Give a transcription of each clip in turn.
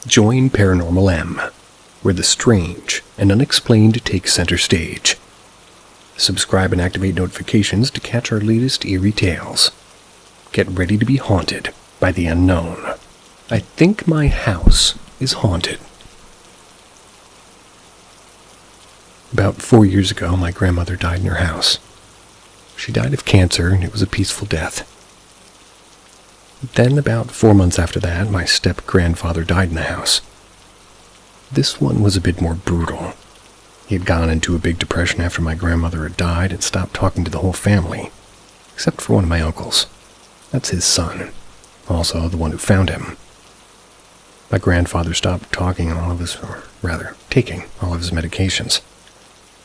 Join Paranormal M, where the strange and unexplained take center stage. Subscribe and activate notifications to catch our latest eerie tales. Get ready to be haunted by the unknown. I think my house is haunted. About 4 years ago, my grandmother died in her house. She died of cancer, and it was a peaceful death. Then, about 4 months after that, my step-grandfather died in the house. This one was a bit more brutal. He had gone into a big depression after my grandmother had died and stopped talking to the whole family, except for one of my uncles. That's his son, also the one who found him. My grandfather stopped taking all of his medications.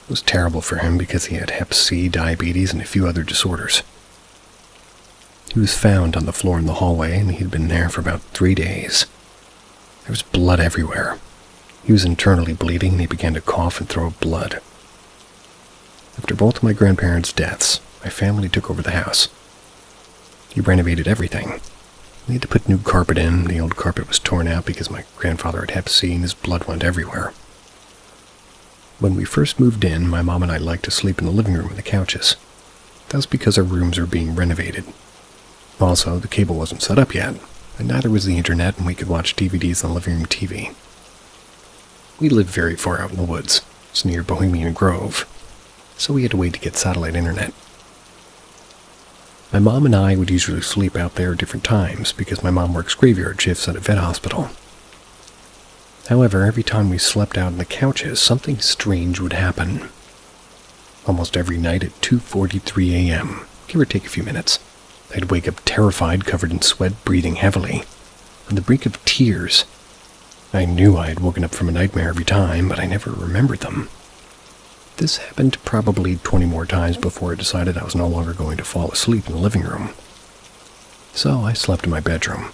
It was terrible for him because he had Hep C, diabetes, and a few other disorders. He was found on the floor in the hallway, and he had been there for about 3 days. There was blood everywhere. He was internally bleeding, and he began to cough and throw up blood. After both of my grandparents' deaths, my family took over the house. He renovated everything. We had to put new carpet in. The old carpet was torn out because my grandfather had Hep C, and his blood went everywhere. When we first moved in, my mom and I liked to sleep in the living room and the couches. That was because our rooms were being renovated. Also, the cable wasn't set up yet, and neither was the internet, and we could watch DVDs on the living room TV. We lived very far out in the woods. It's near Bohemian Grove, so we had to wait to get satellite internet. My mom and I would usually sleep out there at different times because my mom works graveyard shifts at a vet hospital. However, every time we slept out on the couches, something strange would happen. Almost every night at 2:43 a.m., give or take a few minutes, I'd wake up terrified, covered in sweat, breathing heavily, on the brink of tears. I knew I had woken up from a nightmare every time, but I never remembered them. This happened probably 20 more times before I decided I was no longer going to fall asleep in the living room. So I slept in my bedroom.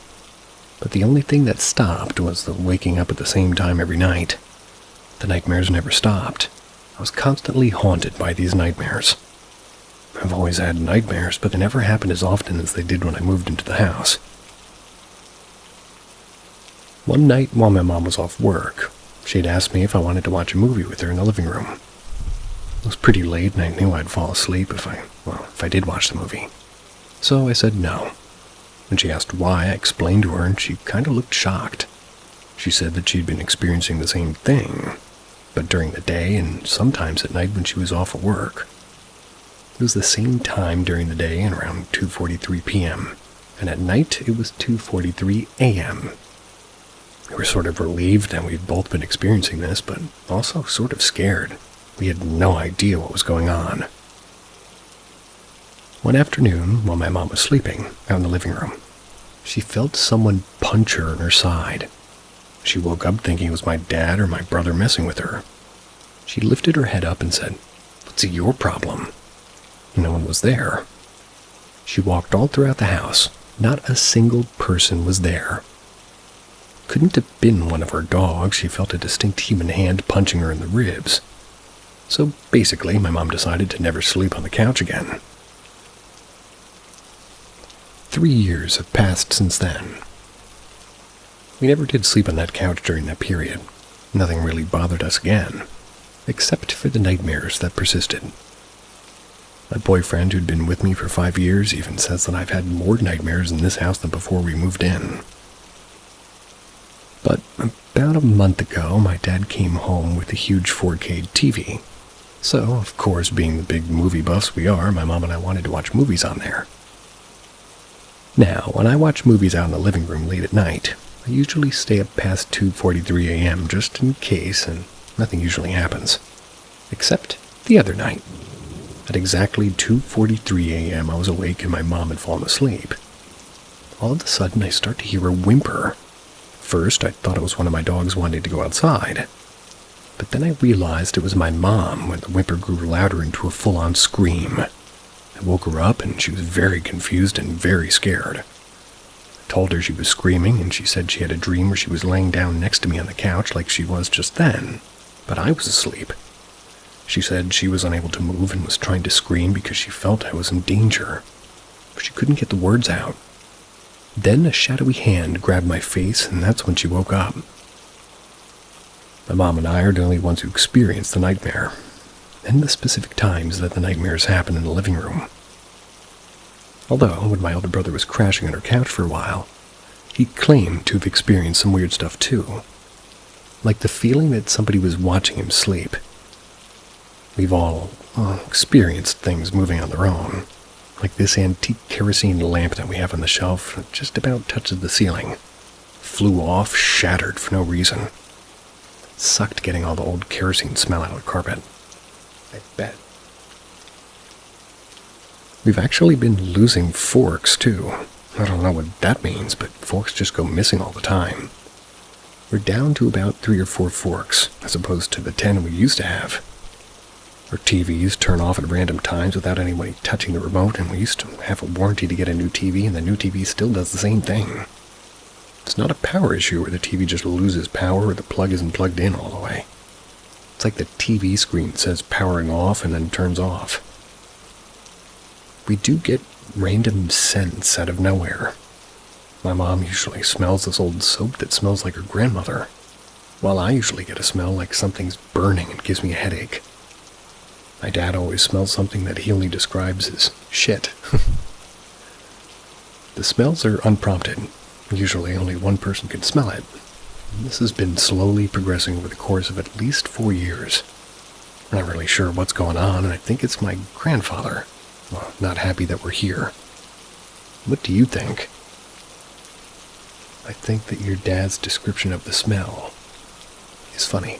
But the only thing that stopped was the waking up at the same time every night. The nightmares never stopped. I was constantly haunted by these nightmares. I've always had nightmares, but they never happened as often as they did when I moved into the house. One night while my mom was off work, she'd asked me if I wanted to watch a movie with her in the living room. It was pretty late, and I knew I'd fall asleep if I did watch the movie. So I said no. When she asked why, I explained to her, and she kind of looked shocked. She said that she'd been experiencing the same thing, but during the day and sometimes at night when she was off of work. It was the same time during the day and around 2:43 p.m., and at night it was 2:43 a.m. We were sort of relieved that we'd both been experiencing this, but also sort of scared. We had no idea what was going on. One afternoon, while my mom was sleeping out in the living room, she felt someone punch her in her side. She woke up thinking it was my dad or my brother messing with her. She lifted her head up and said, "What's your problem?" No one was there. She walked all throughout the house. Not a single person was there. Couldn't have been one of her dogs. She felt a distinct human hand punching her in the ribs. So basically, my mom decided to never sleep on the couch again. 3 years have passed since then. We never did sleep on that couch during that period. Nothing really bothered us again, except for the nightmares that persisted. My boyfriend, who'd been with me for 5 years, even says that I've had more nightmares in this house than before we moved in. But about a month ago, my dad came home with a huge 4K TV. So, of course, being the big movie buffs we are, my mom and I wanted to watch movies on there. Now, when I watch movies out in the living room late at night, I usually stay up past 2:43 a.m. just in case, and nothing usually happens. Except the other night. At exactly 2:43 a.m. I was awake and my mom had fallen asleep. All of a sudden I start to hear a whimper. First, I thought it was one of my dogs wanting to go outside. But then I realized it was my mom when the whimper grew louder into a full-on scream. I woke her up and she was very confused and very scared. I told her she was screaming and she said she had a dream where she was laying down next to me on the couch like she was just then, but I was asleep. She said she was unable to move and was trying to scream because she felt I was in danger, but she couldn't get the words out. Then a shadowy hand grabbed my face, and that's when she woke up. My mom and I are the only ones who experienced the nightmare, and the specific times that the nightmares happen in the living room. Although, when my older brother was crashing on our couch for a while, he claimed to have experienced some weird stuff too, like the feeling that somebody was watching him sleep. We've all experienced things moving on their own, like this antique kerosene lamp that we have on the shelf that just about touches the ceiling. Flew off, shattered for no reason. It sucked getting all the old kerosene smell out of the carpet. I bet. We've actually been losing forks, too. I don't know what that means, but forks just go missing all the time. We're down to about 3 or 4 forks, as opposed to the 10 we used to have. Our TVs turn off at random times without anybody touching the remote, and we used to have a warranty to get a new TV, and the new TV still does the same thing. It's not a power issue where the TV just loses power or the plug isn't plugged in all the way. It's like the TV screen says powering off and then turns off. We do get random scents out of nowhere. My mom usually smells this old soap that smells like her grandmother, while I usually get a smell like something's burning and gives me a headache. My dad always smells something that he only describes as shit. The smells are unprompted. Usually only one person can smell it. This has been slowly progressing over the course of at least 4 years. I'm not really sure what's going on, and I think it's my grandfather. Well, not happy that we're here. What do you think? I think that your dad's description of the smell is funny.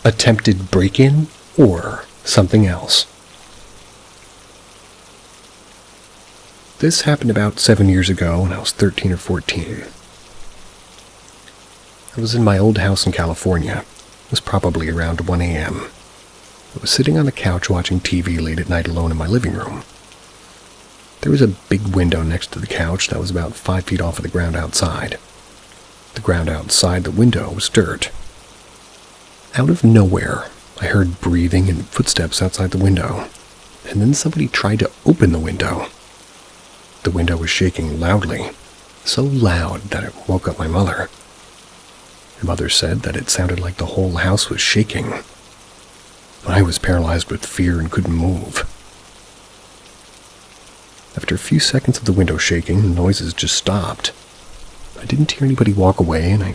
Attempted break-in or something else. This happened about 7 years ago when I was 13 or 14. I was in my old house in California. It was probably around 1 a.m. I was sitting on the couch watching TV late at night alone in my living room. There was a big window next to the couch that was about 5 feet off of the ground outside. The ground outside the window was dirt. Out of nowhere, I heard breathing and footsteps outside the window, and then somebody tried to open the window. The window was shaking loudly, so loud that it woke up my mother. My mother said that it sounded like the whole house was shaking. I was paralyzed with fear and couldn't move. After a few seconds of the window shaking, the noises just stopped. I didn't hear anybody walk away, and I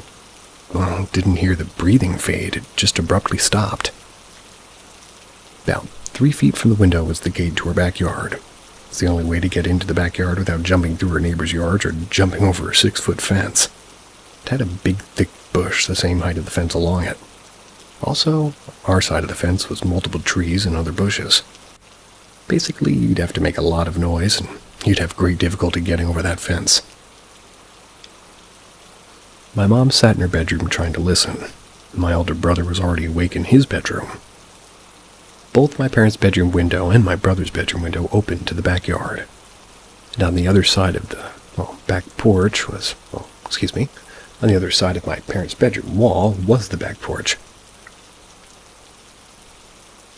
didn't hear the breathing fade. It just abruptly stopped. About 3 feet from the window was the gate to our backyard. It's the only way to get into the backyard without jumping through our neighbor's yard or jumping over a 6-foot fence. It had a big, thick bush the same height as the fence along it. Also, our side of the fence was multiple trees and other bushes. Basically, you'd have to make a lot of noise, and you'd have great difficulty getting over that fence. My mom sat in her bedroom trying to listen. My older brother was already awake in his bedroom. Both my parents' bedroom window and my brother's bedroom window opened to the backyard. And on the other side of the, back porch was, on the other side of my parents' bedroom wall was the back porch.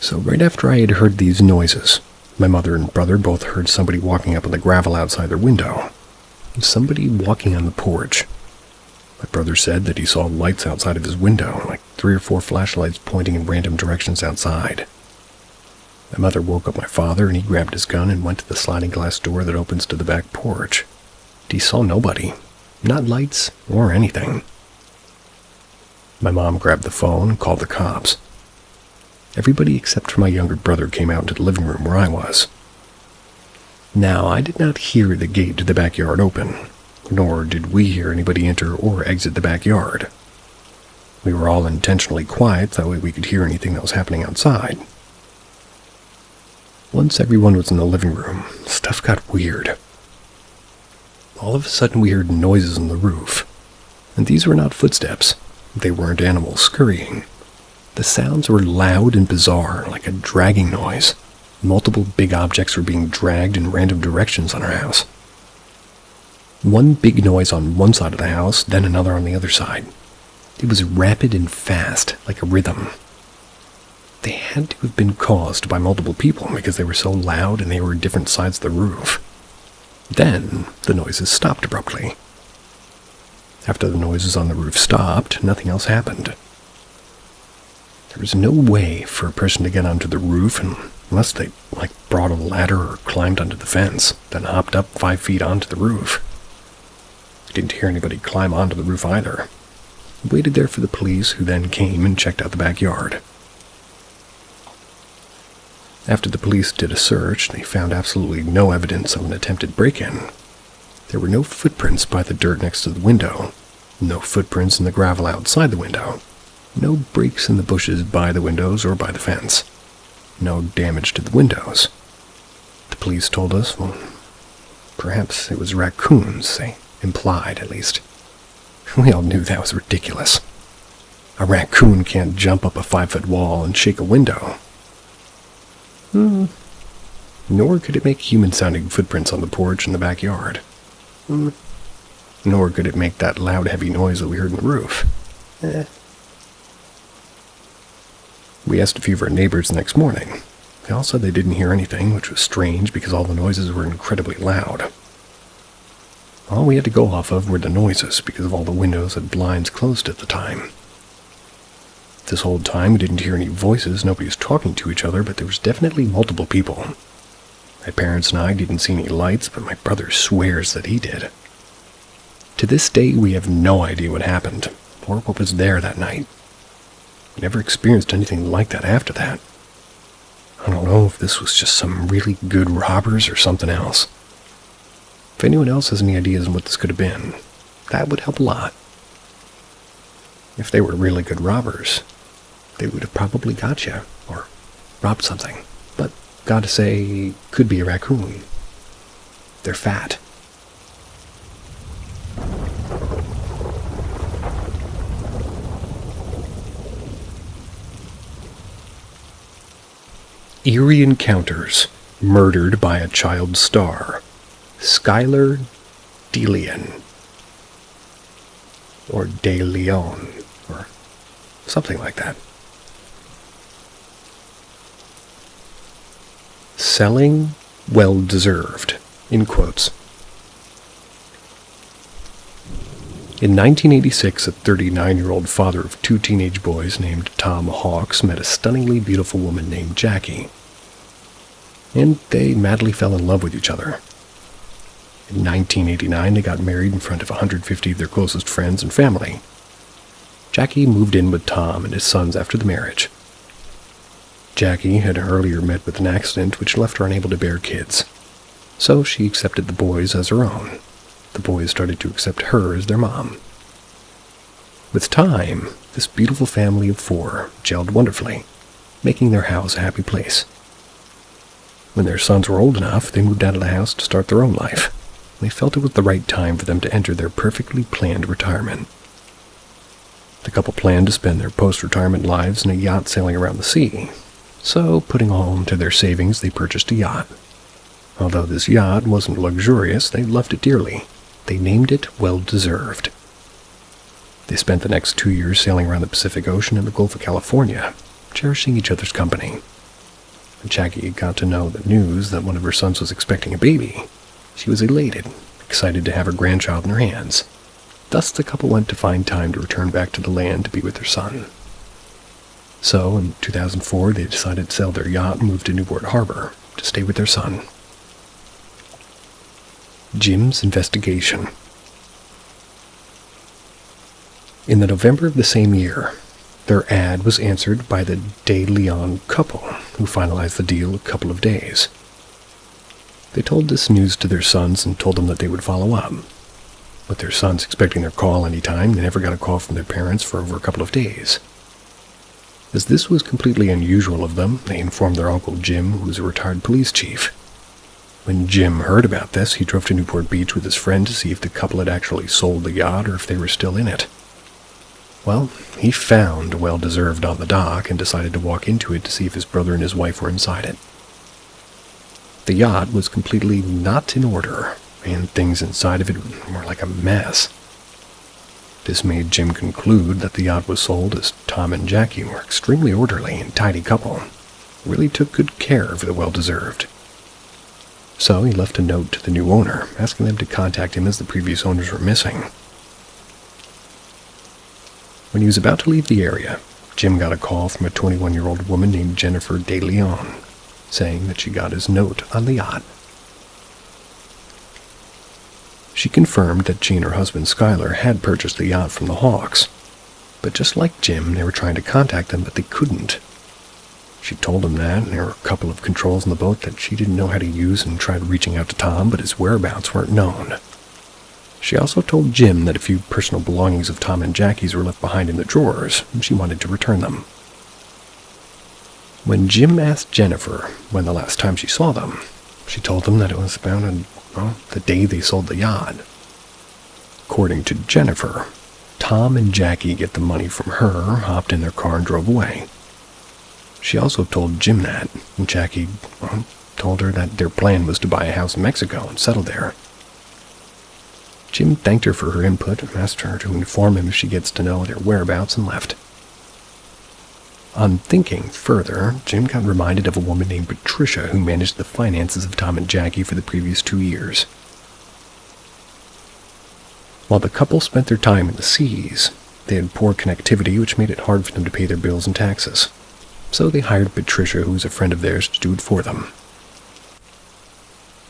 So right after I had heard these noises, my mother and brother both heard somebody walking up on the gravel outside their window. Somebody walking on the porch. My brother said that he saw lights outside of his window, like 3 or 4 flashlights pointing in random directions outside. My mother woke up my father, and he grabbed his gun and went to the sliding glass door that opens to the back porch. He saw nobody, not lights or anything. My mom grabbed the phone and called the cops. Everybody except for my younger brother came out into the living room where I was. Now, I did not hear the gate to the backyard open, nor did we hear anybody enter or exit the backyard. We were all intentionally quiet, that way we could hear anything that was happening outside. Once everyone was in the living room, stuff got weird. All of a sudden we heard noises on the roof, and these were not footsteps. They weren't animals scurrying. The sounds were loud and bizarre, like a dragging noise. Multiple big objects were being dragged in random directions on our house. One big noise on one side of the house, then another on the other side. It was rapid and fast, like a rhythm. They had to have been caused by multiple people because they were so loud and they were at different sides of the roof. Then, the noises stopped abruptly. After the noises on the roof stopped, nothing else happened. There was no way for a person to get onto the roof unless they, brought a ladder or climbed onto the fence, then hopped up 5 feet onto the roof. I didn't hear anybody climb onto the roof either. I waited there for the police, who then came and checked out the backyard. After the police did a search, they found absolutely no evidence of an attempted break-in. There were no footprints by the dirt next to the window, no footprints in the gravel outside the window, no breaks in the bushes by the windows or by the fence, no damage to the windows. The police told us, well, perhaps it was raccoons, they implied at least. We all knew that was ridiculous. A raccoon can't jump up a 5-foot wall and shake a window. Nor could it make human-sounding footprints on the porch in the backyard. Nor could it make that loud, heavy noise that we heard on the roof. We asked a few of our neighbors the next morning. They all said they didn't hear anything, which was strange because all the noises were incredibly loud. All we had to go off of were the noises because of all the windows and blinds closed at the time. This whole time we didn't hear any voices, nobody was talking to each other, but there was definitely multiple people. My parents and I didn't see any lights, but my brother swears that he did. To this day, we have no idea what happened, or what was there that night. We never experienced anything like that after that. I don't know if this was just some really good robbers or something else. If anyone else has any ideas on what this could have been, that would help a lot. If they were really good robbers, they would have probably got you, or robbed something. But, gotta say, could be a raccoon. They're fat. Eerie Encounters, Murdered by a Child Star. Skylar DeLeon. Or De Leon, or something like that. Selling well-deserved, in quotes. In 1986, a 39-year-old father of 2 teenage boys named Tom Hawks met a stunningly beautiful woman named Jackie, and they madly fell in love with each other. In 1989, they got married in front of 150 of their closest friends and family. Jackie moved in with Tom and his sons after the marriage. Jackie had earlier met with an accident which left her unable to bear kids, so she accepted the boys as her own. The boys started to accept her as their mom. With time, this beautiful family of 4 gelled wonderfully, making their house a happy place. When their sons were old enough, they moved out of the house to start their own life. They felt it was the right time for them to enter their perfectly planned retirement. The couple planned to spend their post-retirement lives in a yacht sailing around the sea, so putting all into their savings, they purchased a yacht. Although this yacht wasn't luxurious, they loved it dearly. They named it Well-Deserved. They spent the next 2 years sailing around the Pacific Ocean and the Gulf of California, cherishing each other's company. When Jackie got to know the news that one of her sons was expecting a baby, she was elated, excited to have her grandchild in her hands. Thus the couple went to find time to return back to the land to be with their son. So, in 2004, they decided to sell their yacht and move to Newport Harbor to stay with their son. Jim's Investigation. In the November of the same year, their ad was answered by the De Leon couple, who finalized the deal a couple of days. They told this news to their sons and told them that they would follow up. With their sons expecting their call any time, they never got a call from their parents for over a couple of days. As this was completely unusual of them, they informed their Uncle Jim, who was a retired police chief. When Jim heard about this, he drove to Newport Beach with his friend to see if the couple had actually sold the yacht or if they were still in it. Well, he found Well-Deserved on the dock and decided to walk into it to see if his brother and his wife were inside it. The yacht was completely not in order, and things inside of it were like a mess. This made Jim conclude that the yacht was sold as Tom and Jackie were extremely orderly and tidy couple, really took good care of the well-deserved. So he left a note to the new owner, asking them to contact him as the previous owners were missing. When he was about to leave the area, Jim got a call from a 21-year-old woman named Jennifer De Leon, saying that she got his note on the yacht. She confirmed that she and her husband Skylar had purchased the yacht from the Hawks, but just like Jim, they were trying to contact them, but they couldn't. She told him that, and there were a couple of controls on the boat that she didn't know how to use and tried reaching out to Tom, but his whereabouts weren't known. She also told Jim that a few personal belongings of Tom and Jackie's were left behind in the drawers, and she wanted to return them. When Jim asked Jennifer when the last time she saw them, she told him that it was about the day they sold the yacht. According to Jennifer, Tom and Jackie get the money from her, hopped in their car, and drove away. She also told Jim that, and Jackie told her that their plan was to buy a house in Mexico and settle there. Jim thanked her for her input and asked her to inform him if she gets to know their whereabouts, and left. On thinking further, Jim got reminded of a woman named Patricia who managed the finances of Tom and Jackie for the previous 2 years. While the couple spent their time in the seas, they had poor connectivity, which made it hard for them to pay their bills and taxes. So they hired Patricia, who was a friend of theirs, to do it for them.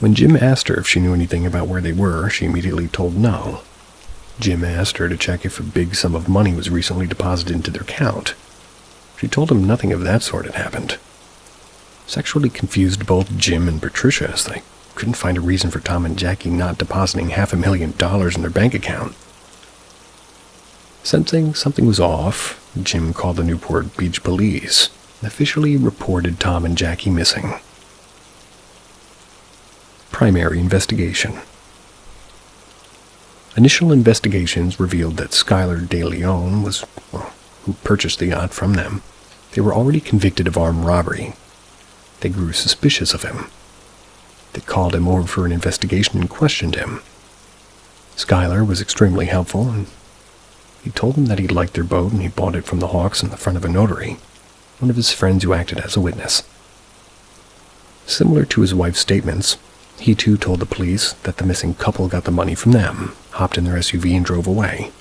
When Jim asked her if she knew anything about where they were, she immediately told no. Jim asked her to check if a big sum of money was recently deposited into their account. She told him nothing of that sort had happened. This actually confused both Jim and Patricia, as they couldn't find a reason for Tom and Jackie not depositing $500,000 in their bank account. Sensing something was off, Jim called the Newport Beach police and officially reported Tom and Jackie missing. Primary investigation. Initial investigations revealed that Skylar De Leon was, who purchased the yacht from them. They were already convicted of armed robbery. They grew suspicious of him. They called him over for an investigation and questioned him. Skylar was extremely helpful, and he told them that he liked their boat and he bought it from the Hawks in the front of a notary, one of his friends who acted as a witness. Similar to his wife's statements, he too told the police that the missing couple got the money from them, hopped in their SUV, and drove away.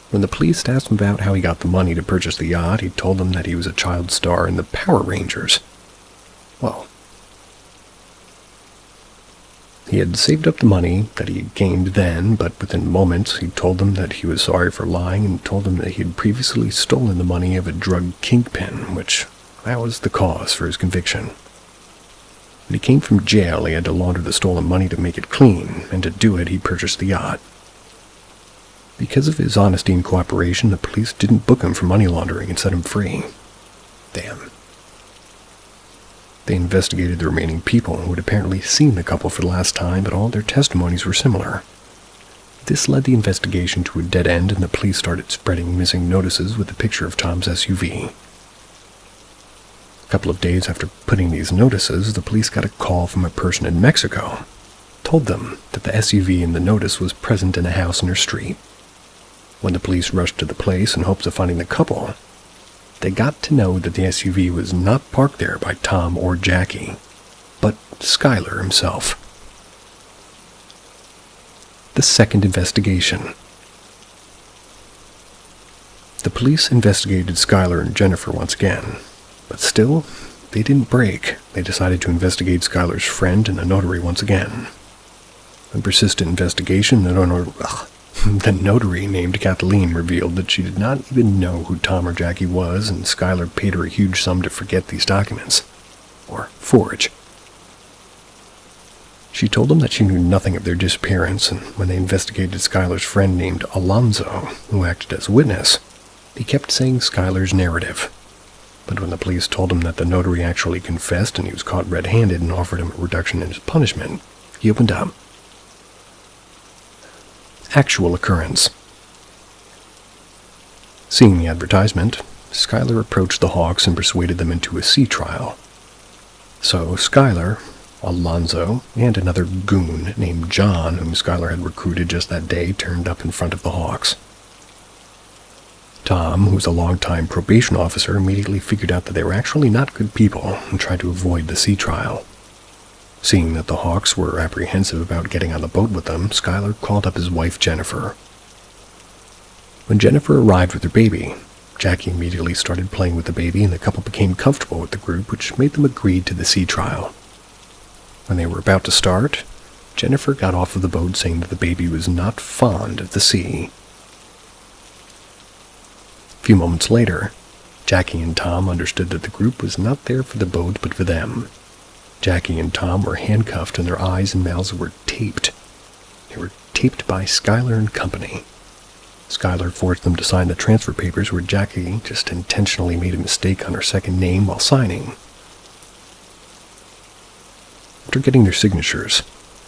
When the police asked him about how he got the money to purchase the yacht, he told them that he was a child star in the Power Rangers. Well, he had saved up the money that he had gained then, but within moments he told them that he was sorry for lying and told them that he had previously stolen the money of a drug kingpin, which that was the cause for his conviction. When he came from jail, he had to launder the stolen money to make it clean, and to do it, he purchased the yacht. Because of his honesty and cooperation, the police didn't book him for money laundering and set him free. Damn. They investigated the remaining people who had apparently seen the couple for the last time, but all their testimonies were similar. This led the investigation to a dead end, and the police started spreading missing notices with a picture of Tom's SUV. A couple of days after putting these notices, the police got a call from a person in Mexico. Told them that the SUV in the notice was present in a house in her street. When the police rushed to the place in hopes of finding the couple, they got to know that the SUV was not parked there by Tom or Jackie, but Skylar himself. The second investigation. The police investigated Skylar and Jennifer once again, but still, they didn't break. They decided to investigate Skylar's friend and the notary once again. In persistent investigation, the notary named Kathleen revealed that she did not even know who Tom or Jackie was, and Skylar paid her a huge sum to forget these documents, or forge. She told them that she knew nothing of their disappearance, and when they investigated Skylar's friend named Alonzo, who acted as a witness, he kept saying Skylar's narrative. But when the police told him that the notary actually confessed and he was caught red-handed and offered him a reduction in his punishment, he opened up. Actual occurrence. Seeing the advertisement, Skylar approached the Hawks and persuaded them into a sea trial. So Skylar Alonzo, and another goon named John, whom Skylar had recruited just that day, turned up in front of the Hawks. Tom, who was a longtime probation officer, immediately figured out that they were actually not good people and tried to avoid the sea trial. Seeing that the Hawks were apprehensive about getting on the boat with them, Skylar called up his wife, Jennifer. When Jennifer arrived with her baby, Jackie immediately started playing with the baby, and the couple became comfortable with the group, which made them agree to the sea trial. When they were about to start, Jennifer got off of the boat saying that the baby was not fond of the sea. A few moments later, Jackie and Tom understood that the group was not there for the boat but for them. Jackie and Tom were handcuffed and their eyes and mouths were taped. They were taped by Skylar and company. Skylar forced them to sign the transfer papers where Jackie just intentionally made a mistake on her second name while signing. After getting their signatures,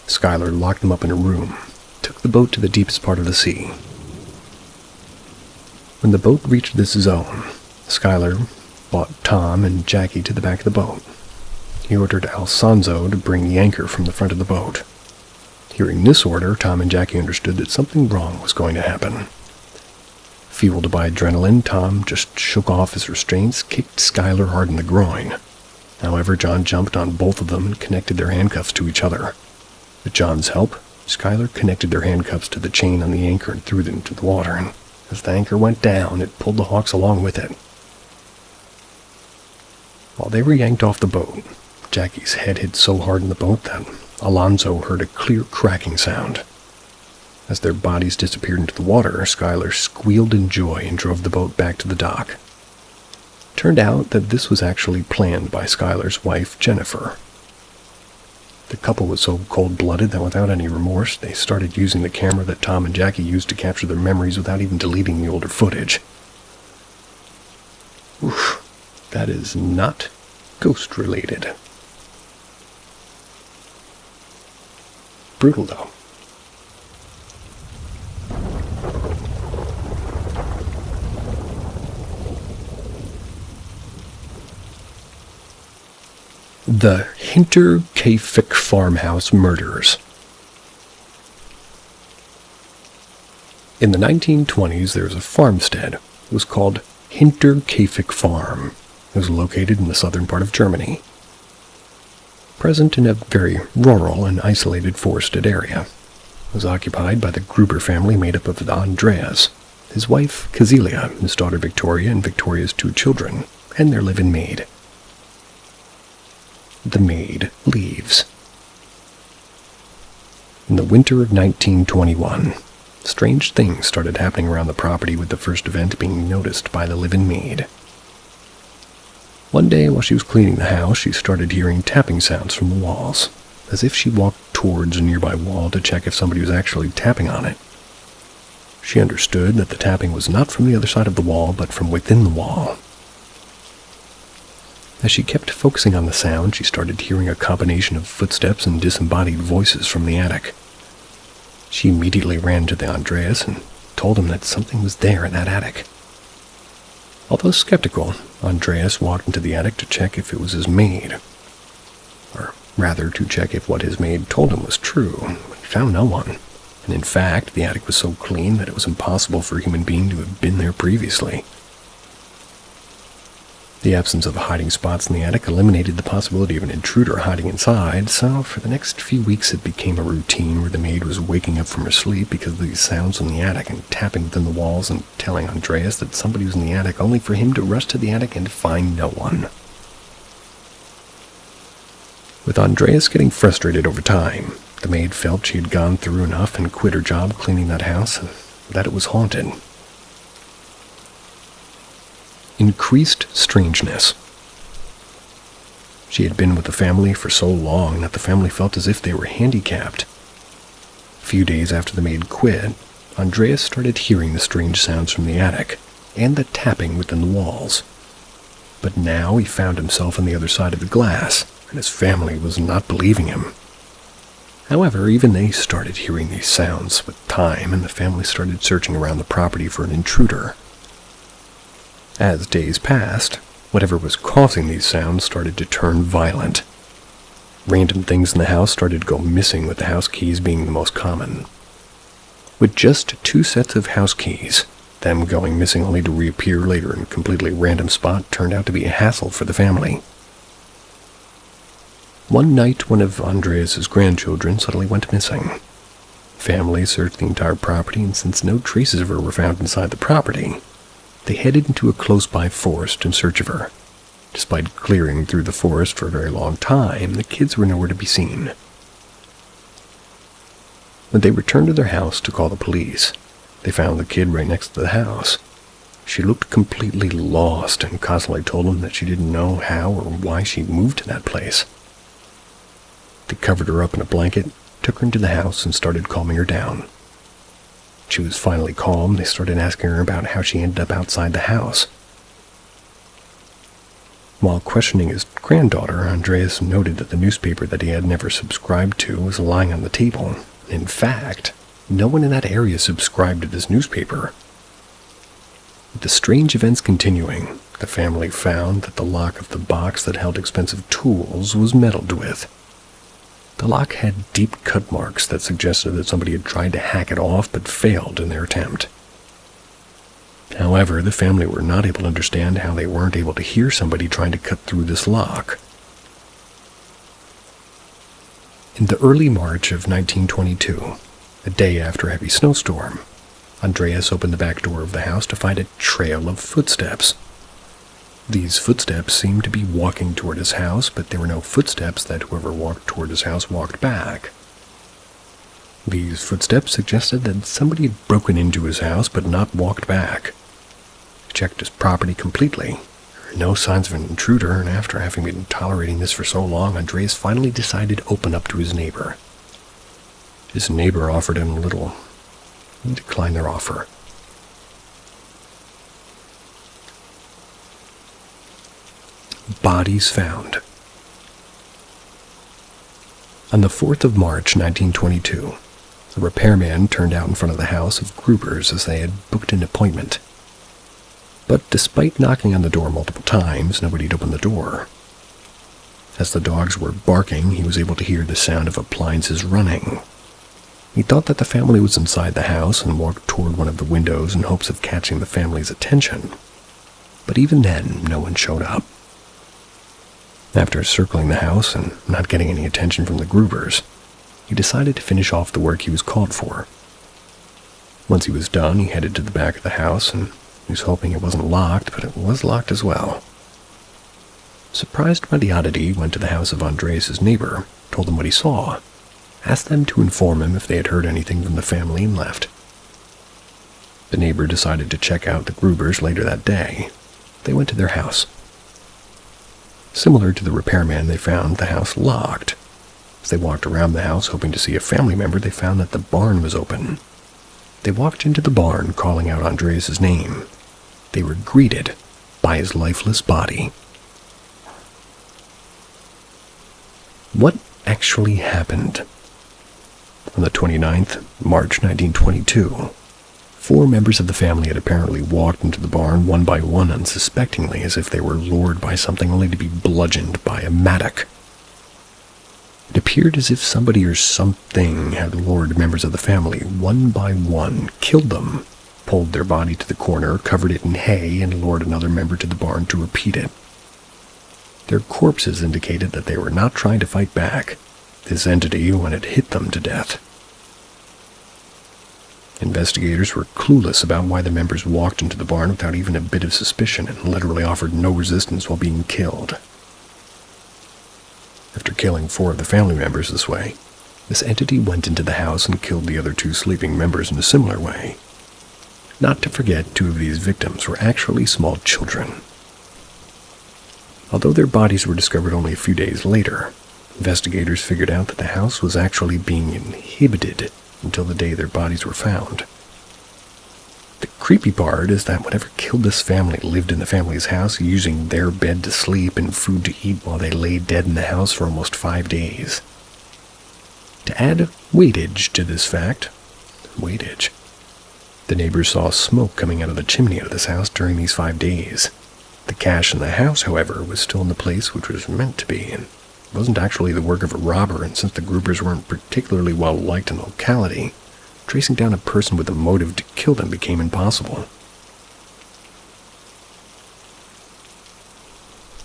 Skylar locked them up in a room, took the boat to the deepest part of the sea. When the boat reached this zone, Skylar brought Tom and Jackie to the back of the boat. He ordered Alfonso to bring the anchor from the front of the boat. Hearing this order, Tom and Jackie understood that something wrong was going to happen. Fueled by adrenaline, Tom just shook off his restraints, kicked Skylar hard in the groin. However, John jumped on both of them and connected their handcuffs to each other. With John's help, Skylar connected their handcuffs to the chain on the anchor and threw them into the water, and as the anchor went down, it pulled the Hawks along with it. While they were yanked off the boat, Jackie's head hit so hard in the boat that Alonzo heard a clear cracking sound. As their bodies disappeared into the water, Skylar squealed in joy and drove the boat back to the dock. It turned out that this was actually planned by Skylar's wife, Jennifer. The couple was so cold-blooded that without any remorse, they started using the camera that Tom and Jackie used to capture their memories without even deleting the older footage. Oof, that is not ghost-related. Brutal, though. The Hinterkaifeck farmhouse murders. In the 1920s, there was a farmstead. It was called Hinterkaifeck Farm. It was located in the southern part of Germany. Present in a very rural and isolated forested area. It was occupied by the Gruber family made up of Andreas, his wife Kazilia, his daughter Victoria, and Victoria's 2 children, and their live-in maid. The maid leaves. In the winter of 1921, strange things started happening around the property, with the first event being noticed by the live-in maid. One day, while she was cleaning the house, she started hearing tapping sounds from the walls, as if she walked towards a nearby wall to check if somebody was actually tapping on it. She understood that the tapping was not from the other side of the wall, but from within the wall. As she kept focusing on the sound, she started hearing a combination of footsteps and disembodied voices from the attic. She immediately ran to the Andreas and told him that something was there in that attic. Although skeptical, Andreas walked into the attic to check if it was his maid. Or rather, to check if what his maid told him was true. He found no one. And in fact, the attic was so clean that it was impossible for a human being to have been there previously. The absence of hiding spots in the attic eliminated the possibility of an intruder hiding inside, so for the next few weeks it became a routine where the maid was waking up from her sleep because of these sounds in the attic and tapping within the walls and telling Andreas that somebody was in the attic, only for him to rush to the attic and find no one. With Andreas getting frustrated over time, the maid felt she had gone through enough and quit her job cleaning that house, and that it was haunted. Increased strangeness. She had been with the family for so long that the family felt as if they were handicapped. A few days after the maid quit, Andreas started hearing the strange sounds from the attic and the tapping within the walls. But now he found himself on the other side of the glass, and his family was not believing him. However, even they started hearing these sounds with time, and the family started searching around the property for an intruder. As days passed, whatever was causing these sounds started to turn violent. Random things in the house started to go missing, with the house keys being the most common. With just 2 sets of house keys, them going missing only to reappear later in a completely random spot turned out to be a hassle for the family. One night, one of Andreas's grandchildren suddenly went missing. Family searched the entire property, and since no traces of her were found inside the property, they headed into a close-by forest in search of her. Despite clearing through the forest for a very long time, the kids were nowhere to be seen. When they returned to their house to call the police, they found the kid right next to the house. She looked completely lost and constantly told them that she didn't know how or why she moved to that place. They covered her up in a blanket, took her into the house, and started calming her down. She was finally calm. They started asking her about how she ended up outside the house. While questioning his granddaughter, Andreas noted that the newspaper that he had never subscribed to was lying on the table. In fact, no one in that area subscribed to this newspaper. With the strange events continuing, the family found that the lock of the box that held expensive tools was meddled with. The lock had deep cut marks that suggested that somebody had tried to hack it off but failed in their attempt. However, the family were not able to understand how they weren't able to hear somebody trying to cut through this lock. In the early March of 1922, a day after a heavy snowstorm, Andreas opened the back door of the house to find a trail of footsteps. These footsteps seemed to be walking toward his house, but there were no footsteps that whoever walked toward his house walked back. These footsteps suggested that somebody had broken into his house but not walked back. He checked his property completely. No signs of an intruder, and after having been tolerating this for so long, Andreas finally decided to open up to his neighbor. His neighbor offered him a little. He declined their offer. Bodies found. On the 4th of March, 1922, a repairman turned out in front of the house of Gruber's as they had booked an appointment. But despite knocking on the door multiple times, nobody had opened the door. As the dogs were barking, he was able to hear the sound of appliances running. He thought that the family was inside the house and walked toward one of the windows in hopes of catching the family's attention. But even then, no one showed up. After circling the house and not getting any attention from the Grubers, he decided to finish off the work he was called for. Once he was done, he headed to the back of the house, and he was hoping it wasn't locked, but it was locked as well. Surprised by the oddity, he went to the house of Andreas' neighbor, told them what he saw, asked them to inform him if they had heard anything from the family, and left. The neighbor decided to check out the Grubers later that day. They went to their house. Similar to the repairman, they found the house locked. As they walked around the house hoping to see a family member, they found that the barn was open. They walked into the barn, calling out Andreas' name. They were greeted by his lifeless body. What actually happened? On the 29th, March 1922, 4 members of the family had apparently walked into the barn one by one unsuspectingly, as if they were lured by something only to be bludgeoned by a mattock. It appeared as if somebody or something had lured members of the family one by one, killed them, pulled their body to the corner, covered it in hay, and lured another member to the barn to repeat it. Their corpses indicated that they were not trying to fight back. This entity when it hit them to death. Investigators were clueless about why the members walked into the barn without even a bit of suspicion and literally offered no resistance while being killed. After killing 4 of the family members this way, this entity went into the house and killed the other 2 sleeping members in a similar way. Not to forget, 2 of these victims were actually small children. Although their bodies were discovered only a few days later, investigators figured out that the house was actually being inhabited until the day their bodies were found. The creepy part is that whatever killed this family lived in the family's house, using their bed to sleep and food to eat while they lay dead in the house for almost 5 days. To add weightage to this fact, the neighbors saw smoke coming out of the chimney of this house during these 5 days. The cash in the house, however, was still in the place which was meant to be in. It wasn't actually the work of a robber, and since the groupers weren't particularly well liked in the locality, tracing down a person with a motive to kill them became impossible.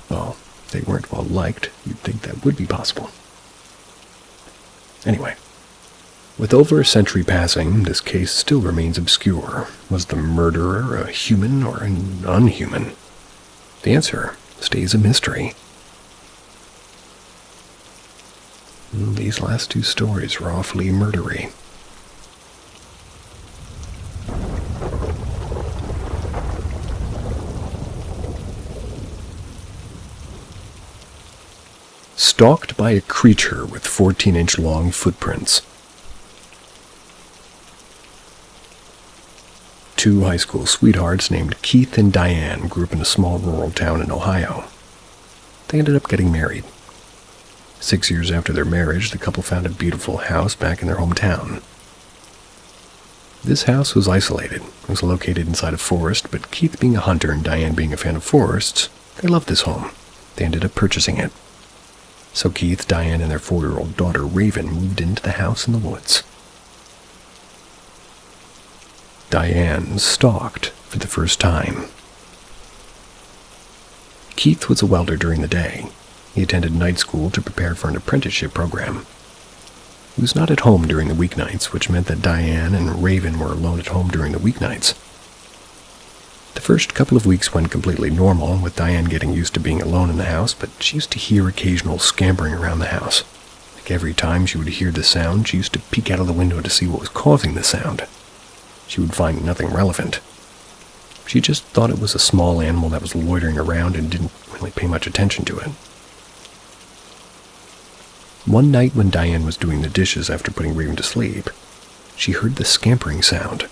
Well, they weren't well liked. You'd think that would be possible. Anyway, with over a century passing, this case still remains obscure. Was the murderer a human or an unhuman? The answer stays a mystery. These last two stories were awfully murdery. Stalked by a creature with 14-inch long footprints. Two high school sweethearts named Keith and Diane grew up in a small rural town in Ohio. They ended up getting married. 6 years after their marriage, the couple found a beautiful house back in their hometown. This house was isolated. It was located inside a forest, but Keith being a hunter and Diane being a fan of forests, they loved this home. They ended up purchasing it. So Keith, Diane, and their 4-year-old daughter Raven moved into the house in the woods. Diane stalked for the first time. Keith was a welder during the day. He attended night school to prepare for an apprenticeship program. He was not at home during the weeknights, which meant that Diane and Raven were alone at home during the weeknights. The first couple of weeks went completely normal, with Diane getting used to being alone in the house, but she used to hear occasional scampering around the house. Like every time she would hear the sound, she used to peek out of the window to see what was causing the sound. She would find nothing relevant. She just thought it was a small animal that was loitering around and didn't really pay much attention to it. One night when Diane was doing the dishes after putting Raven to sleep, she heard the scampering sound.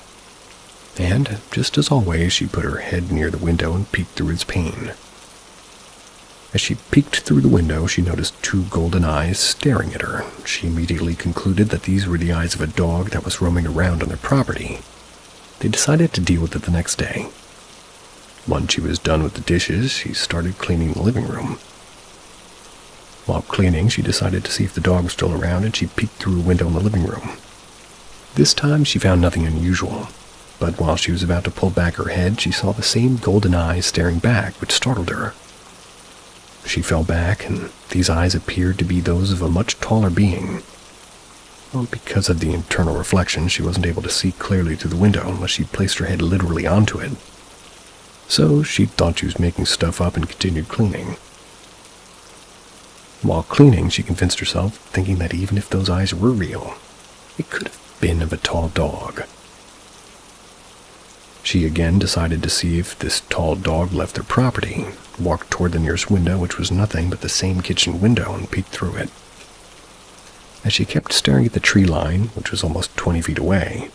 And, just as always, she put her head near the window and peeked through its pane. As she peeked through the window, she noticed two golden eyes staring at her. She immediately concluded that these were the eyes of a dog that was roaming around on their property. They decided to deal with it the next day. Once she was done with the dishes, she started cleaning the living room. While cleaning, she decided to see if the dog was still around, and she peeked through a window in the living room. This time, she found nothing unusual, but while she was about to pull back her head, she saw the same golden eyes staring back, which startled her. She fell back, and these eyes appeared to be those of a much taller being. Well, because of the internal reflection, she wasn't able to see clearly through the window unless she placed her head literally onto it. So she thought she was making stuff up and continued cleaning. While cleaning, she convinced herself, thinking that even if those eyes were real, it could have been of a tall dog. She again decided to see if this tall dog left their property, walked toward the nearest window, which was nothing but the same kitchen window, and peeked through it. As she kept staring at the tree line, which was almost 20 feet away,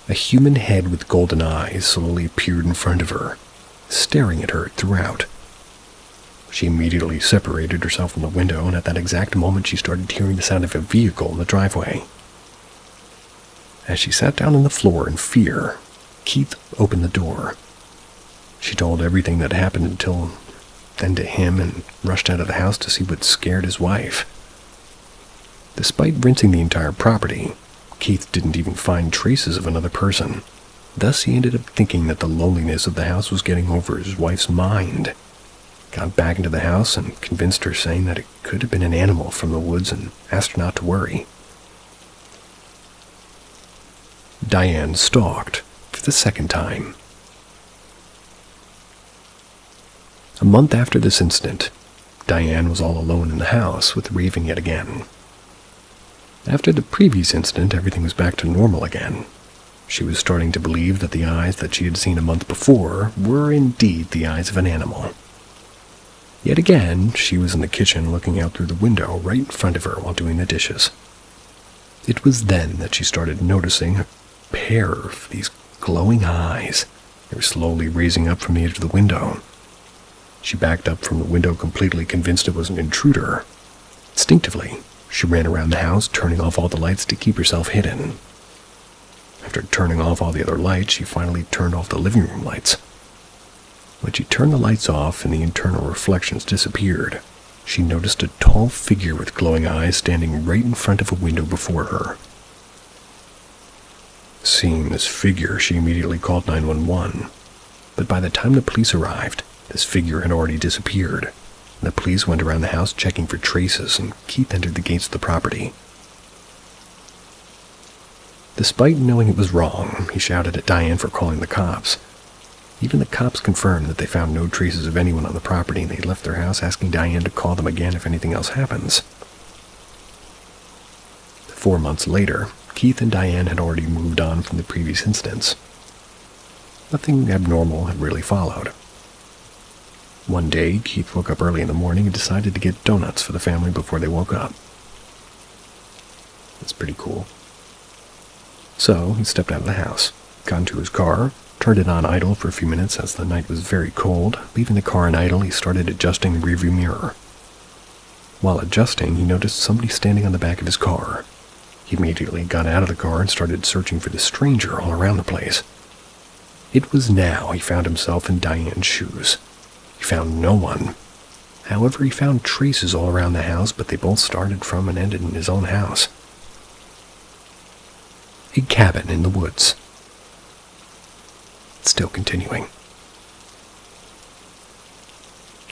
a human head with golden eyes slowly appeared in front of her, staring at her throughout. She immediately separated herself from the window, and at that exact moment she started hearing the sound of a vehicle in the driveway. As she sat down on the floor in fear, Keith opened the door. She told everything that happened until then to him and rushed out of the house to see what scared his wife. Despite rinsing the entire property, Keith didn't even find traces of another person. Thus, he ended up thinking that the loneliness of the house was getting over his wife's mind. Got back into the house and convinced her, saying that it could have been an animal from the woods, and asked her not to worry. Diane stalked for the second time. A month after this incident, Diane was all alone in the house with Raven yet again. After the previous incident, everything was back to normal again. She was starting to believe that the eyes that she had seen a month before were indeed the eyes of an animal. Yet again, she was in the kitchen looking out through the window right in front of her while doing the dishes. It was then that she started noticing a pair of these glowing eyes. They were slowly raising up from the edge of the window. She backed up from the window, completely convinced it was an intruder. Instinctively, she ran around the house, turning off all the lights to keep herself hidden. After turning off all the other lights, she finally turned off the living room lights. When she turned the lights off and the internal reflections disappeared, she noticed a tall figure with glowing eyes standing right in front of a window before her. Seeing this figure, she immediately called 911, but by the time the police arrived, this figure had already disappeared. The police went around the house checking for traces, and Keith entered the gates of the property. Despite knowing it was wrong, he shouted at Diane for calling the cops. Even the cops confirmed that they found no traces of anyone on the property, and they left their house asking Diane to call them again if anything else happens. 4 months later, Keith and Diane had already moved on from the previous incidents. Nothing abnormal had really followed. One day, Keith woke up early in the morning and decided to get donuts for the family before they woke up. That's pretty cool. So, he stepped out of the house, got into his car, turned it on idle for a few minutes as the night was very cold. Leaving the car on idle, he started adjusting the rearview mirror. While adjusting, he noticed somebody standing on the back of his car. He immediately got out of the car and started searching for the stranger all around the place. It was now he found himself in Diane's shoes. He found no one. However, he found traces all around the house, but they both started from and ended in his own house. A cabin in the woods. Still continuing.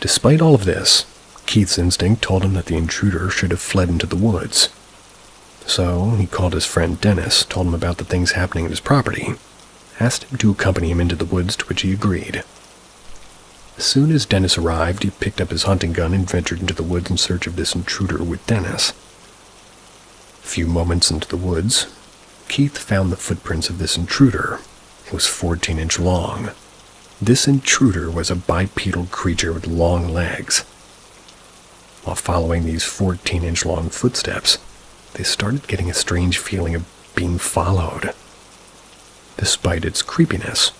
Despite all of this, Keith's instinct told him that the intruder should have fled into the woods. So, he called his friend Dennis, told him about the things happening at his property, asked him to accompany him into the woods, to which he agreed. As soon as Dennis arrived, he picked up his hunting gun and ventured into the woods in search of this intruder with Dennis. A few moments into the woods, Keith found the footprints of this intruder. It was 14-inch long. This intruder was a bipedal creature with long legs. While following these 14-inch long footsteps, they started getting a strange feeling of being followed. Despite its creepiness,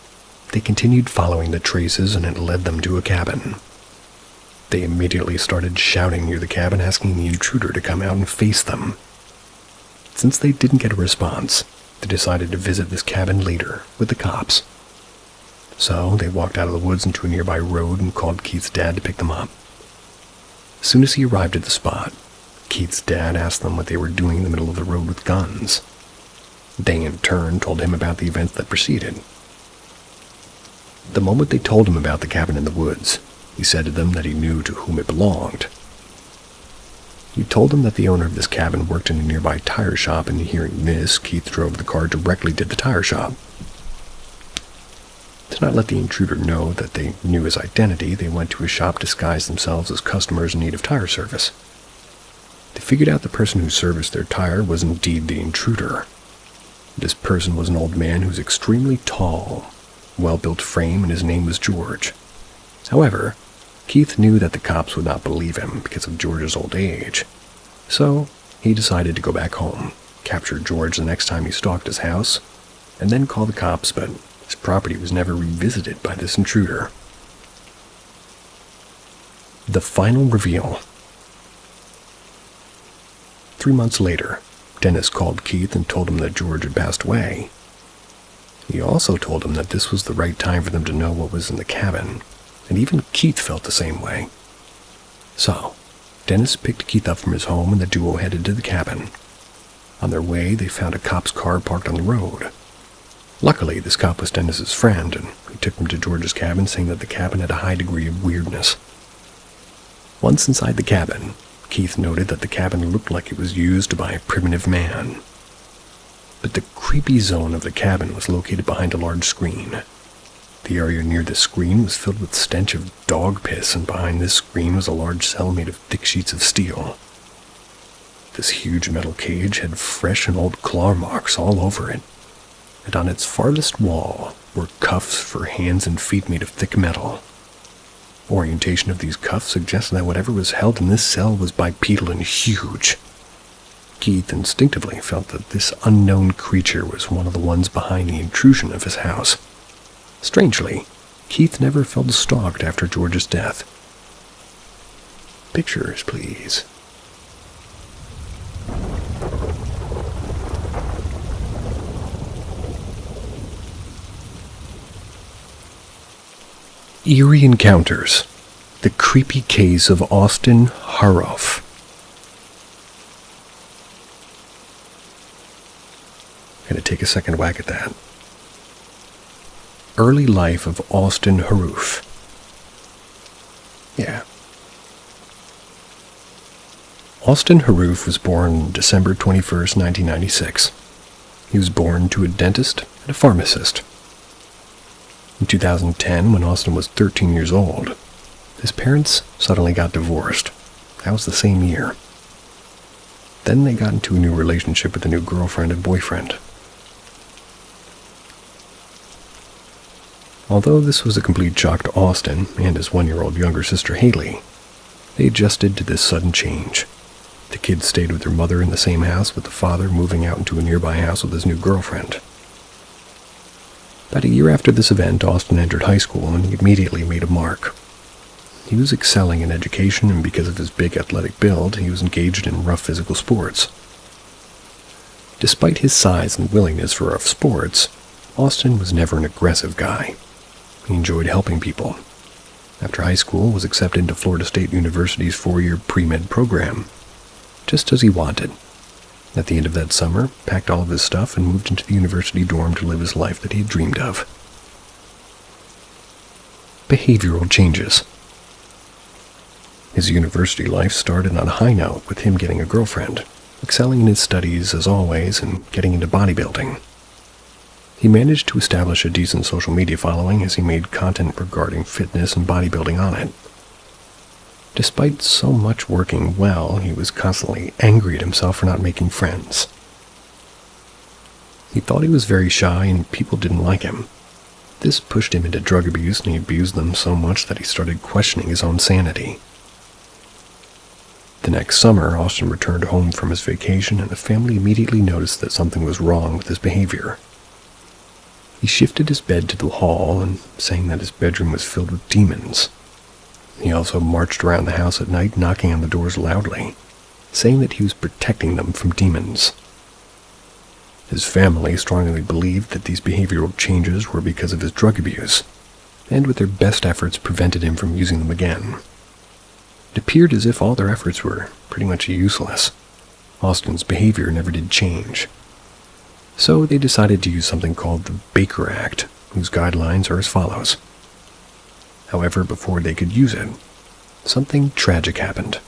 they continued following the traces and it led them to a cabin. They immediately started shouting near the cabin, asking the intruder to come out and face them. Since they didn't get a response, they decided to visit this cabin later with the cops. So they walked out of the woods into a nearby road and called Keith's dad to pick them up. As soon as he arrived at the spot, Keith's dad asked them what they were doing in the middle of the road with guns. They in turn told him about the events that preceded. The moment they told him about the cabin in the woods, he said to them that he knew to whom it belonged. He told them that the owner of this cabin worked in a nearby tire shop, and hearing this, Keith drove the car directly to the tire shop. To not let the intruder know that they knew his identity, they went to his shop disguised themselves as customers in need of tire service. They figured out the person who serviced their tire was indeed the intruder. This person was an old man who was extremely tall, well-built frame, and his name was George. However, Keith knew that the cops would not believe him because of George's old age. So, he decided to go back home, capture George the next time he stalked his house, and then call the cops, but his property was never revisited by this intruder. The final reveal. 3 months later, Dennis called Keith and told him that George had passed away. He also told him that this was the right time for them to know what was in the cabin, and even Keith felt the same way. So, Dennis picked Keith up from his home and the duo headed to the cabin. On their way, they found a cop's car parked on the road. Luckily, this cop was Dennis's friend, and he took them to George's cabin, saying that the cabin had a high degree of weirdness. Once inside the cabin, Keith noted that the cabin looked like it was used by a primitive man. But the creepy zone of the cabin was located behind a large screen. The area near the screen was filled with stench of dog piss, and behind this screen was a large cell made of thick sheets of steel. This huge metal cage had fresh and old claw marks all over it, and on its farthest wall were cuffs for hands and feet made of thick metal. Orientation of these cuffs suggested that whatever was held in this cell was bipedal and huge. Keith instinctively felt that this unknown creature was one of the ones behind the intrusion of his house. Strangely, Keith never felt stalked after George's death. Pictures, please. Eerie encounters. The creepy case of Austin Harrouff. Gonna take a second whack at that. Early life of Austin Harrouff. Yeah. Austin Harrouff was born December 21st, 1996. He was born to a dentist and a pharmacist. In 2010, when Austin was 13 years old, his parents suddenly got divorced. That was the same year. Then they got into a new relationship with a new girlfriend and boyfriend. Although this was a complete shock to Austin and his 1-year-old younger sister Haley, they adjusted to this sudden change. The kids stayed with their mother in the same house, with the father moving out into a nearby house with his new girlfriend. About a year after this event, Austin entered high school and he immediately made a mark. He was excelling in education, and because of his big athletic build, he was engaged in rough physical sports. Despite his size and willingness for rough sports, Austin was never an aggressive guy. He enjoyed helping people. After high school, was accepted into Florida State University's 4-year pre-med program, just as he wanted. At the end of that summer, packed all of his stuff and moved into the university dorm to live his life that he had dreamed of. Behavioral changes. His university life started on a high note with him getting a girlfriend, excelling in his studies as always, and getting into bodybuilding. He managed to establish a decent social media following as he made content regarding fitness and bodybuilding on it. Despite so much working well, he was constantly angry at himself for not making friends. He thought he was very shy and people didn't like him. This pushed him into drug abuse, and he abused them so much that he started questioning his own sanity. The next summer, Austin returned home from his vacation, and the family immediately noticed that something was wrong with his behavior. He shifted his bed to the hall, and saying that his bedroom was filled with demons. He also marched around the house at night, knocking on the doors loudly, saying that he was protecting them from demons. His family strongly believed that these behavioral changes were because of his drug abuse, and with their best efforts prevented him from using them again. It appeared as if all their efforts were pretty much useless. Austin's behavior never did change. So they decided to use something called the Baker Act, whose guidelines are as follows. However, before they could use it, something tragic happened.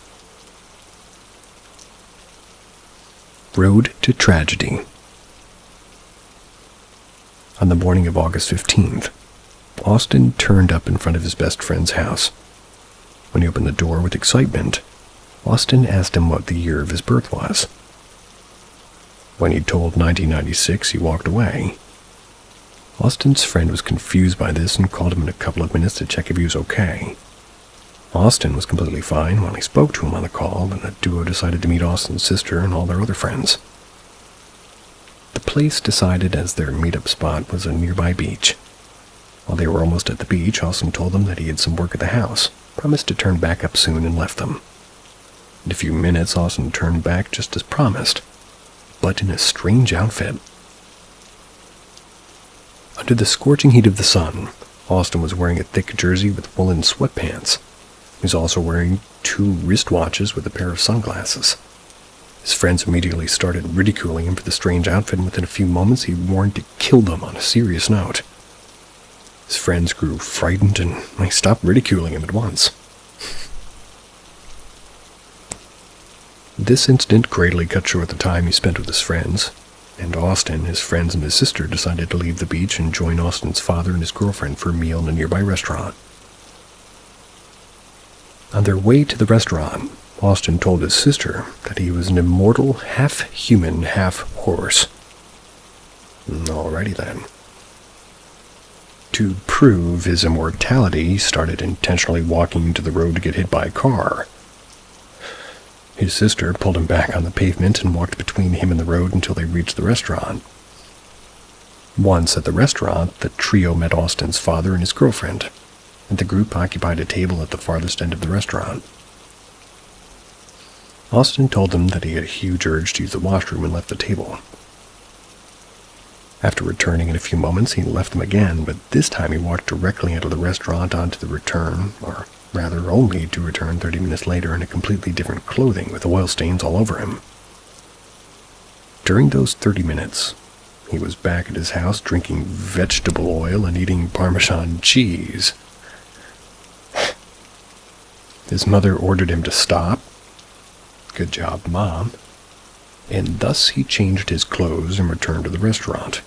Road to tragedy. On the morning of August 15th, Austin turned up in front of his best friend's house. When he opened the door with excitement, Austin asked him what the year of his birth was. When he told 1996, he walked away. Austin's friend was confused by this and called him in a couple of minutes to check if he was okay. Austin was completely fine while he spoke to him on the call, but the duo decided to meet Austin's sister and all their other friends. The place decided as their meetup spot was a nearby beach. While they were almost at the beach, Austin told them that he had some work at the house, promised to turn back up soon, and left them. In a few minutes, Austin turned back just as promised, but in a strange outfit. Under the scorching heat of the sun, Austin was wearing a thick jersey with woolen sweatpants. He was also wearing 2 wristwatches with a pair of sunglasses. His friends immediately started ridiculing him for the strange outfit, and within a few moments he warned to kill them on a serious note. His friends grew frightened, and they stopped ridiculing him at once. This incident greatly cut short the time he spent with his friends, and Austin, his friends, and his sister decided to leave the beach and join Austin's father and his girlfriend for a meal in a nearby restaurant. On their way to the restaurant, Austin told his sister that he was an immortal, half-human, half-horse. Alrighty then. To prove his immortality, he started intentionally walking into the road to get hit by a car. His sister pulled him back on the pavement and walked between him and the road until they reached the restaurant. Once at the restaurant, the trio met Austin's father and his girlfriend, and the group occupied a table at the farthest end of the restaurant. Austin told them that he had a huge urge to use the washroom and left the table. After returning in a few moments, he left them again, but this time he walked directly into the restaurant onto the rather only to return 30 minutes later in a completely different clothing with oil stains all over him. During those 30 minutes, he was back at his house drinking vegetable oil and eating Parmesan cheese. His mother ordered him to stop. Good job, Mom. And thus he changed his clothes and returned to the restaurant.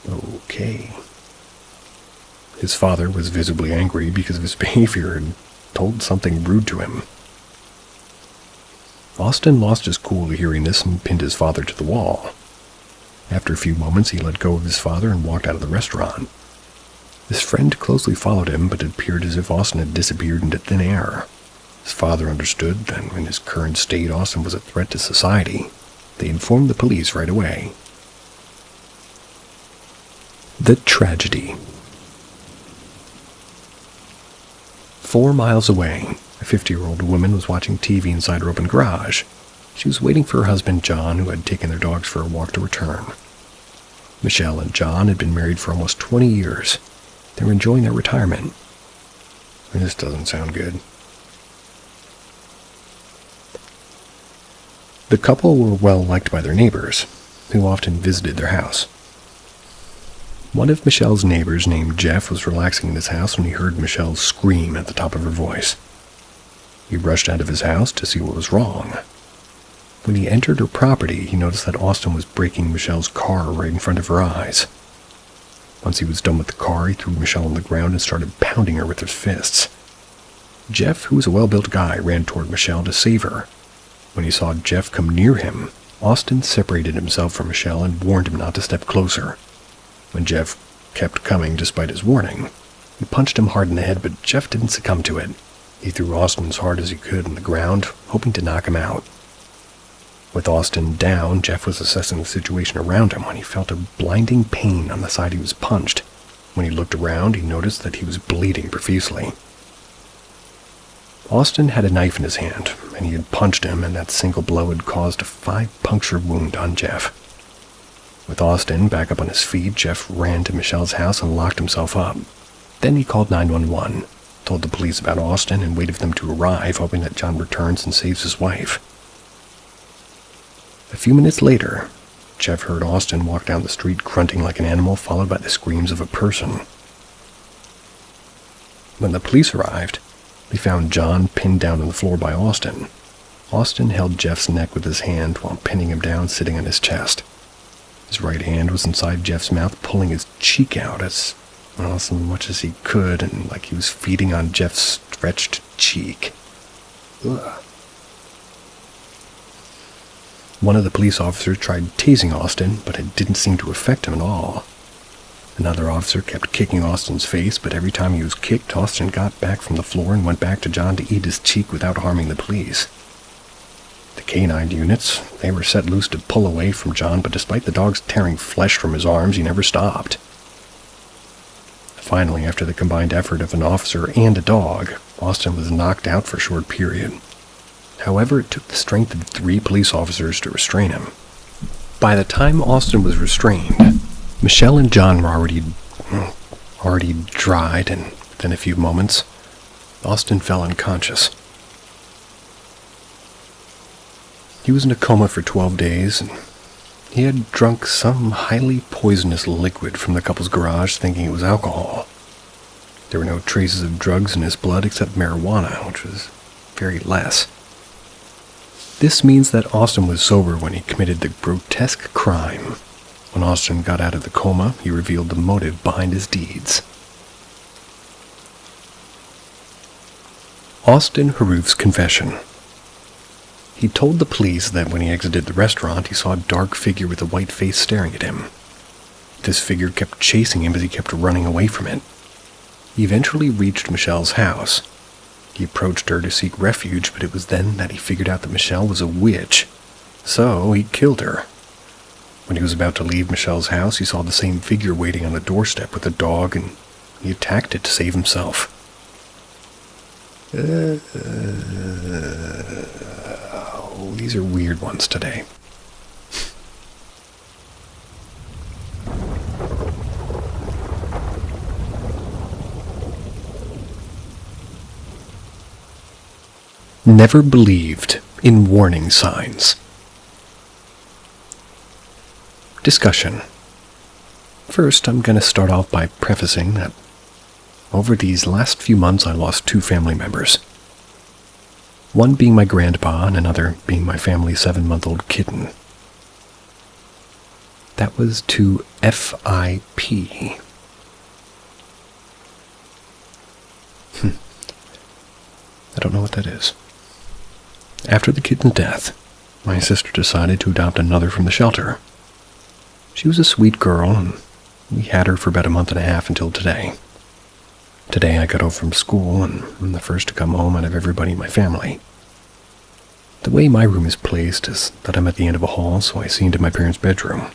Okay. His father was visibly angry because of his behavior and told something rude to him. Austin lost his cool hearing this and pinned his father to the wall. After a few moments, he let go of his father and walked out of the restaurant. His friend closely followed him, but it appeared as if Austin had disappeared into thin air. His father understood that in his current state, Austin was a threat to society. They informed the police right away. The tragedy. 4 miles away, a 50-year-old woman was watching TV inside her open garage. She was waiting for her husband, John, who had taken their dogs for a walk, to return. Michelle and John had been married for almost 20 years. They were enjoying their retirement. This doesn't sound good. The couple were well liked by their neighbors, who often visited their house. One of Michelle's neighbors, named Jeff, was relaxing in his house when he heard Michelle scream at the top of her voice. He rushed out of his house to see what was wrong. When he entered her property, he noticed that Austin was braking Michelle's car right in front of her eyes. Once he was done with the car, he threw Michelle on the ground and started pounding her with his fists. Jeff, who was a well-built guy, ran toward Michelle to save her. When he saw Jeff come near him, Austin separated himself from Michelle and warned him not to step closer. When Jeff kept coming despite his warning, he punched him hard in the head, but Jeff didn't succumb to it. He threw Austin as hard as he could on the ground, hoping to knock him out. With Austin down, Jeff was assessing the situation around him when he felt a blinding pain on the side he was punched. When he looked around, he noticed that he was bleeding profusely. Austin had a knife in his hand, and he had punched him, and that single blow had caused a 5-puncture wound on Jeff. With Austin back up on his feet, Jeff ran to Michelle's house and locked himself up. Then he called 911, told the police about Austin, and waited for them to arrive, hoping that John returns and saves his wife. A few minutes later, Jeff heard Austin walk down the street grunting like an animal, followed by the screams of a person. When the police arrived, they found John pinned down on the floor by Austin. Austin held Jeff's neck with his hand while pinning him down, sitting on his chest. His right hand was inside Jeff's mouth, pulling his cheek out as much as he could, and like he was feeding on Jeff's stretched cheek. Ugh. One of the police officers tried tasing Austin, but it didn't seem to affect him at all. Another officer kept kicking Austin's face, but every time he was kicked, Austin got back from the floor and went back to John to eat his cheek without harming the police. The canine units, they were set loose to pull away from John, but despite the dogs tearing flesh from his arms, he never stopped. Finally, after the combined effort of an officer and a dog, Austin was knocked out for a short period. However, it took the strength of 3 police officers to restrain him. By the time Austin was restrained, Michelle and John were already dried, and within a few moments, Austin fell unconscious. He was in a coma for 12 days, and he had drunk some highly poisonous liquid from the couple's garage, thinking it was alcohol. There were no traces of drugs in his blood except marijuana, which was very less. This means that Austin was sober when he committed the grotesque crime. When Austin got out of the coma, he revealed the motive behind his deeds. Austin Harrouff's confession. He told the police that when he exited the restaurant, he saw a dark figure with a white face staring at him. This figure kept chasing him as he kept running away from it. He eventually reached Michelle's house. He approached her to seek refuge, but it was then that he figured out that Michelle was a witch. So he killed her. When he was about to leave Michelle's house, he saw the same figure waiting on the doorstep with a dog, and he attacked it to save himself. These are weird ones today. Never believed in warning signs. Discussion. First, I'm going to start off by prefacing that over these last few months I lost 2 family members. One being my grandpa and another being my family's 7-month-old kitten. That was to FIP. I don't know what that is. After the kitten's death, my sister decided to adopt another from the shelter. She was a sweet girl, and we had her for about a month and a half until today. Today I got home from school, and I'm the first to come home out of everybody in my family. The way my room is placed is that I'm at the end of a hall, so I see into my parents' bedroom.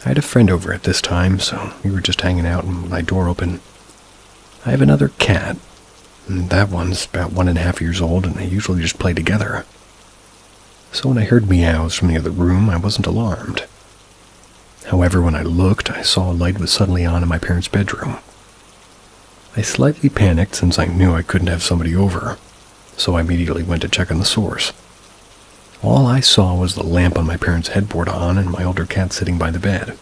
I had a friend over at this time, so we were just hanging out, and my door opened. I have another cat, and that one's about 1.5 years old, and they usually just play together. So when I heard meows from the other room, I wasn't alarmed. However, when I looked, I saw a light was suddenly on in my parents' bedroom. I slightly panicked since I knew I couldn't have somebody over, so I immediately went to check on the source. All I saw was the lamp on my parents' headboard on and my older cat sitting by the bed.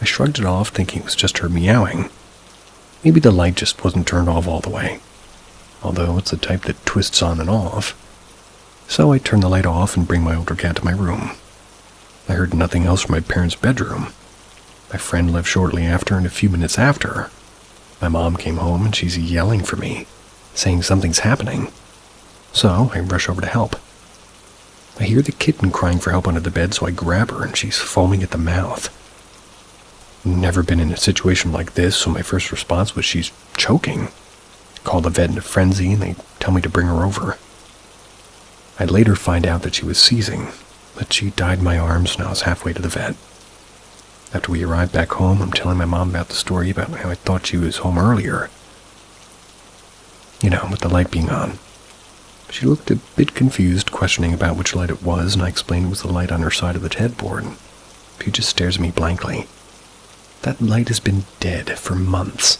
I shrugged it off, thinking it was just her meowing. Maybe the light just wasn't turned off all the way, although it's the type that twists on and off. So I turned the light off and bring my older cat to my room. I heard nothing else from my parents' bedroom. My friend left shortly after, and a few minutes after, my mom came home and she's yelling for me, saying something's happening. So I rush over to help. I hear the kitten crying for help under the bed, so I grab her and she's foaming at the mouth. Never been in a situation like this, so my first response was she's choking. Call the vet in a frenzy and they tell me to bring her over. I later find out that she was seizing, but she died in my arms when I was halfway to the vet. After we arrived back home, I'm telling my mom about the story about how I thought she was home earlier. With the light being on. She looked a bit confused, questioning about which light it was, and I explained it was the light on her side of the headboard. She just stares at me blankly. That light has been dead for months.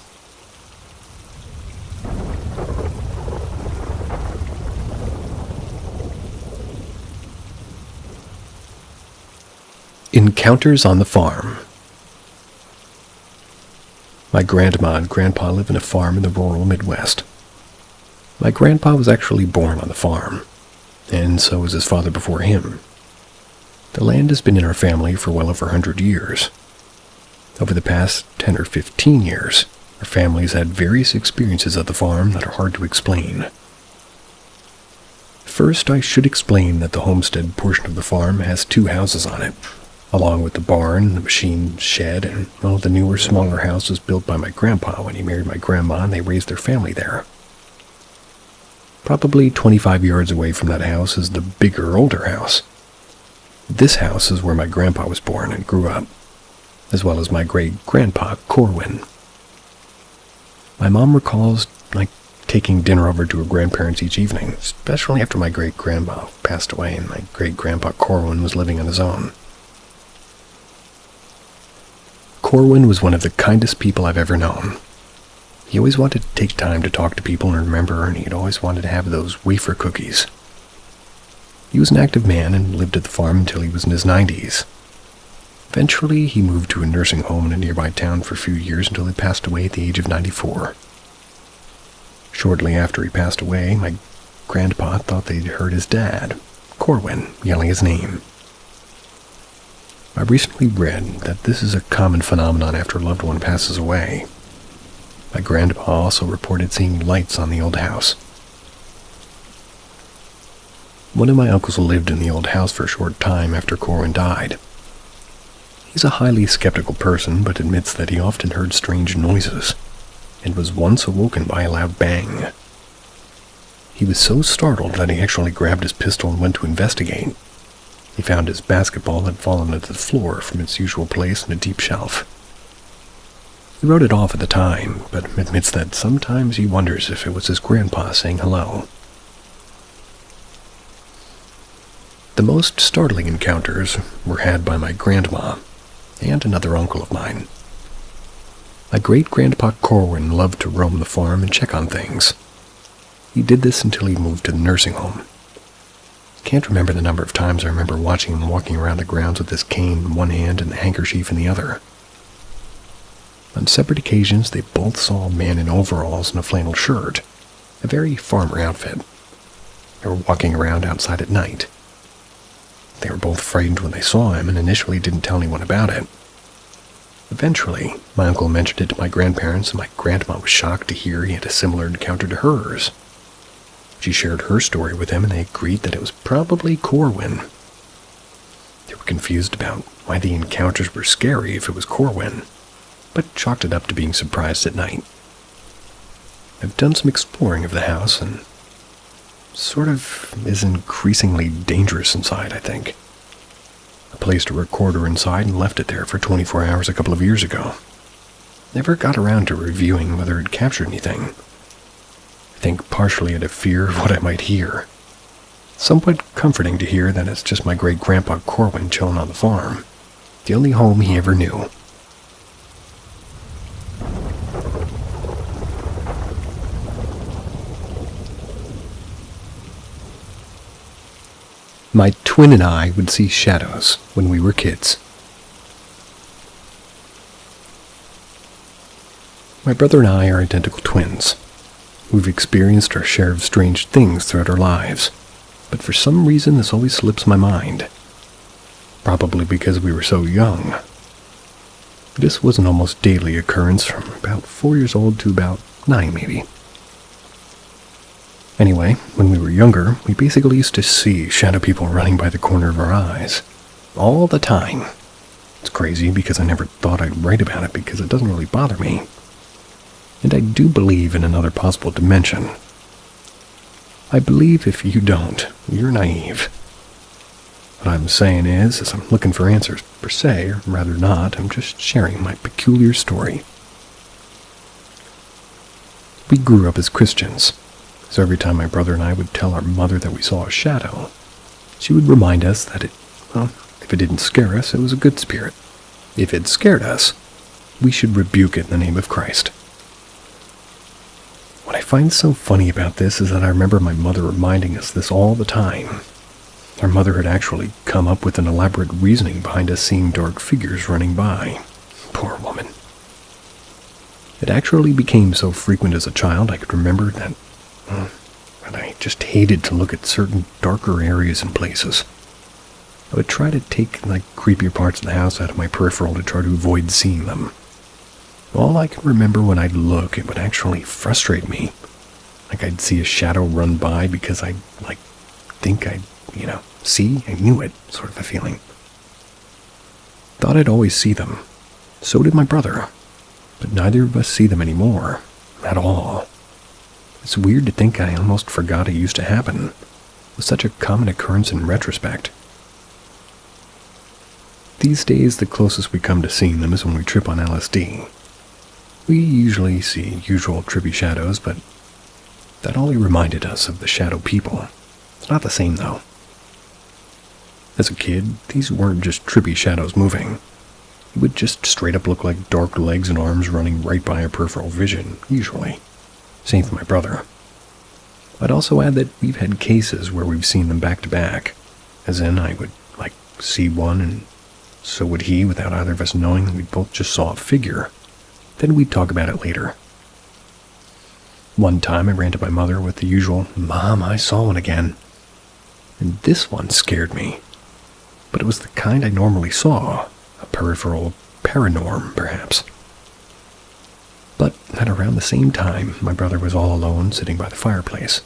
Encounters on the farm. My grandma and grandpa live in a farm in the rural Midwest. My grandpa was actually born on the farm, and so was his father before him. The land has been in our family for well over 100 years. Over the past 10 or 15 years, our family's had various experiences at the farm that are hard to explain. First, I should explain that the homestead portion of the farm has 2 houses on it, along with the barn, the machine shed, and all the newer, smaller house was built by my grandpa when he married my grandma and they raised their family there. Probably 25 yards away from that house is the bigger, older house. This house is where my grandpa was born and grew up, as well as my great-grandpa, Corwin. My mom recalls, taking dinner over to her grandparents each evening, especially after my great-grandpa passed away and my great-grandpa Corwin was living on his own. Corwin was one of the kindest people I've ever known. He always wanted to take time to talk to people and remember, and he'd always wanted to have those wafer cookies. He was an active man and lived at the farm until he was in his 90s. Eventually, he moved to a nursing home in a nearby town for a few years until he passed away at the age of 94. Shortly after he passed away, my grandpa thought they'd heard his dad, Corwin, yelling his name. I recently read that this is a common phenomenon after a loved one passes away. My grandpa also reported seeing lights on the old house. One of my uncles lived in the old house for a short time after Corwin died. He's a highly skeptical person, but admits that he often heard strange noises, and was once awoken by a loud bang. He was so startled that he actually grabbed his pistol and went to investigate. He found his basketball had fallen to the floor from its usual place in a deep shelf. He wrote it off at the time, but admits that sometimes he wonders if it was his grandpa saying hello. The most startling encounters were had by my grandma and another uncle of mine. My great-grandpa Corwin loved to roam the farm and check on things. He did this until he moved to the nursing home. Can't remember the number of times I remember watching him walking around the grounds with his cane in one hand and the handkerchief in the other. On separate occasions, they both saw a man in overalls and a flannel shirt, a very farmer outfit. They were walking around outside at night. They were both frightened when they saw him and initially didn't tell anyone about it. Eventually, my uncle mentioned it to my grandparents, and my grandma was shocked to hear he had a similar encounter to hers. She shared her story with him, and they agreed that it was probably Corwin. They were confused about why the encounters were scary if it was Corwin, but chalked it up to being surprised at night. I've done some exploring of the house, and sort of is increasingly dangerous inside, I think. I placed a recorder inside and left it there for 24 hours a couple of years ago. Never got around to reviewing whether it captured anything. I think partially out of fear of what I might hear. Somewhat comforting to hear that it's just my great-grandpa Corwin chilling on the farm, the only home he ever knew. My twin and I would see shadows when we were kids. My brother and I are identical twins. We've experienced our share of strange things throughout our lives, but for some reason this always slips my mind. Probably because we were so young. This was an almost daily occurrence from about 4 years old to about 9 maybe. Anyway, when we were younger, we basically used to see shadow people running by the corner of our eyes. All the time. It's crazy because I never thought I'd write about it because it doesn't really bother me. And I do believe in another possible dimension. I believe if you don't, you're naive. What I'm saying is I'm looking for answers per se, or rather not, I'm just sharing my peculiar story. We grew up as Christians. So every time my brother and I would tell our mother that we saw a shadow, she would remind us that if it didn't scare us, it was a good spirit. If it scared us, we should rebuke it in the name of Christ. What I find so funny about this is that I remember my mother reminding us this all the time. Our mother had actually come up with an elaborate reasoning behind us seeing dark figures running by. Poor woman. It actually became so frequent as a child I could remember that and I just hated to look at certain darker areas and places. I would try to take creepier parts of the house out of my peripheral to try to avoid seeing them. All I can remember when I'd look, it would actually frustrate me. Like I'd see a shadow run by because I'd think I'd, see, I knew it, sort of a feeling. Thought I'd always see them. So did my brother. But neither of us see them anymore. At all. It's weird to think I almost forgot it used to happen. It was such a common occurrence in retrospect. These days, the closest we come to seeing them is when we trip on LSD. We usually see usual trippy shadows, but that only reminded us of the shadow people. It's not the same, though. As a kid, these weren't just trippy shadows moving. It would just straight up look like dark legs and arms running right by our peripheral vision, usually. Same for my brother. I'd also add that we've had cases where we've seen them back to back, as in I would, see one, and so would he, without either of us knowing that we both just saw a figure. Then we'd talk about it later. One time I ran to my mother with the usual, "Mom, I saw one again." And this one scared me. But it was the kind I normally saw, a peripheral paranorm, perhaps. But at around the same time, my brother was all alone sitting by the fireplace.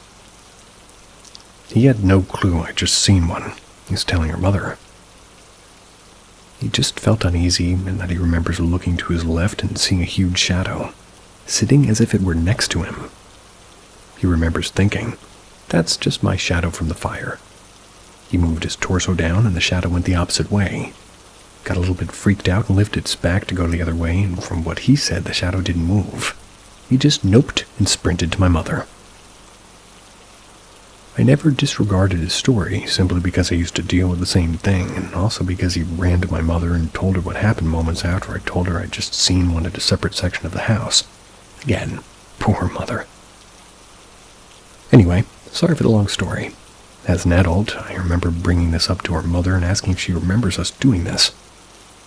He had no clue I'd just seen one, he was telling her mother. He just felt uneasy and that he remembers looking to his left and seeing a huge shadow, sitting as if it were next to him. He remembers thinking, "That's just my shadow from the fire." He moved his torso down and the shadow went the opposite way. Got a little bit freaked out and lifted its back to go the other way, and from what he said, the shadow didn't move. He just noped and sprinted to my mother. I never disregarded his story, simply because I used to deal with the same thing, and also because he ran to my mother and told her what happened moments after I told her I'd just seen one at a separate section of the house. Again, poor mother. Anyway, sorry for the long story. As an adult, I remember bringing this up to our mother and asking if she remembers us doing this.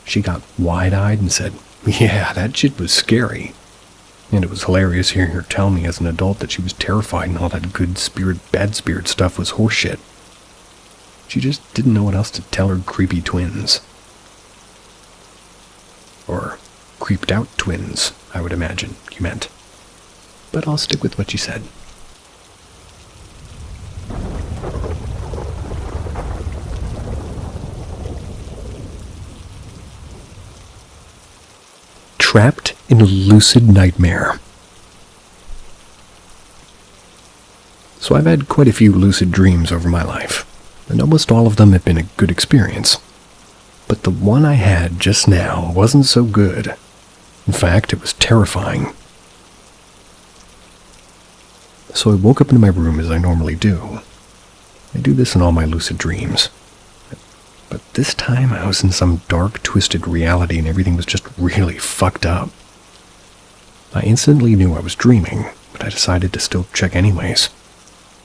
She got wide-eyed and said, "Yeah, that shit was scary." And it was hilarious hearing her tell me as an adult that she was terrified and all that good spirit, bad spirit stuff was horseshit. She just didn't know what else to tell her creepy twins. Or creeped out twins, I would imagine you meant. But I'll stick with what you said. Trapped in a lucid nightmare. So I've had quite a few lucid dreams over my life, and almost all of them have been a good experience. But the one I had just now wasn't so good. In fact, it was terrifying. So I woke up in my room as I normally do. I do this in all my lucid dreams. But this time I was in some dark, twisted reality and everything was just really fucked up. I instantly knew I was dreaming, but I decided to still check anyways.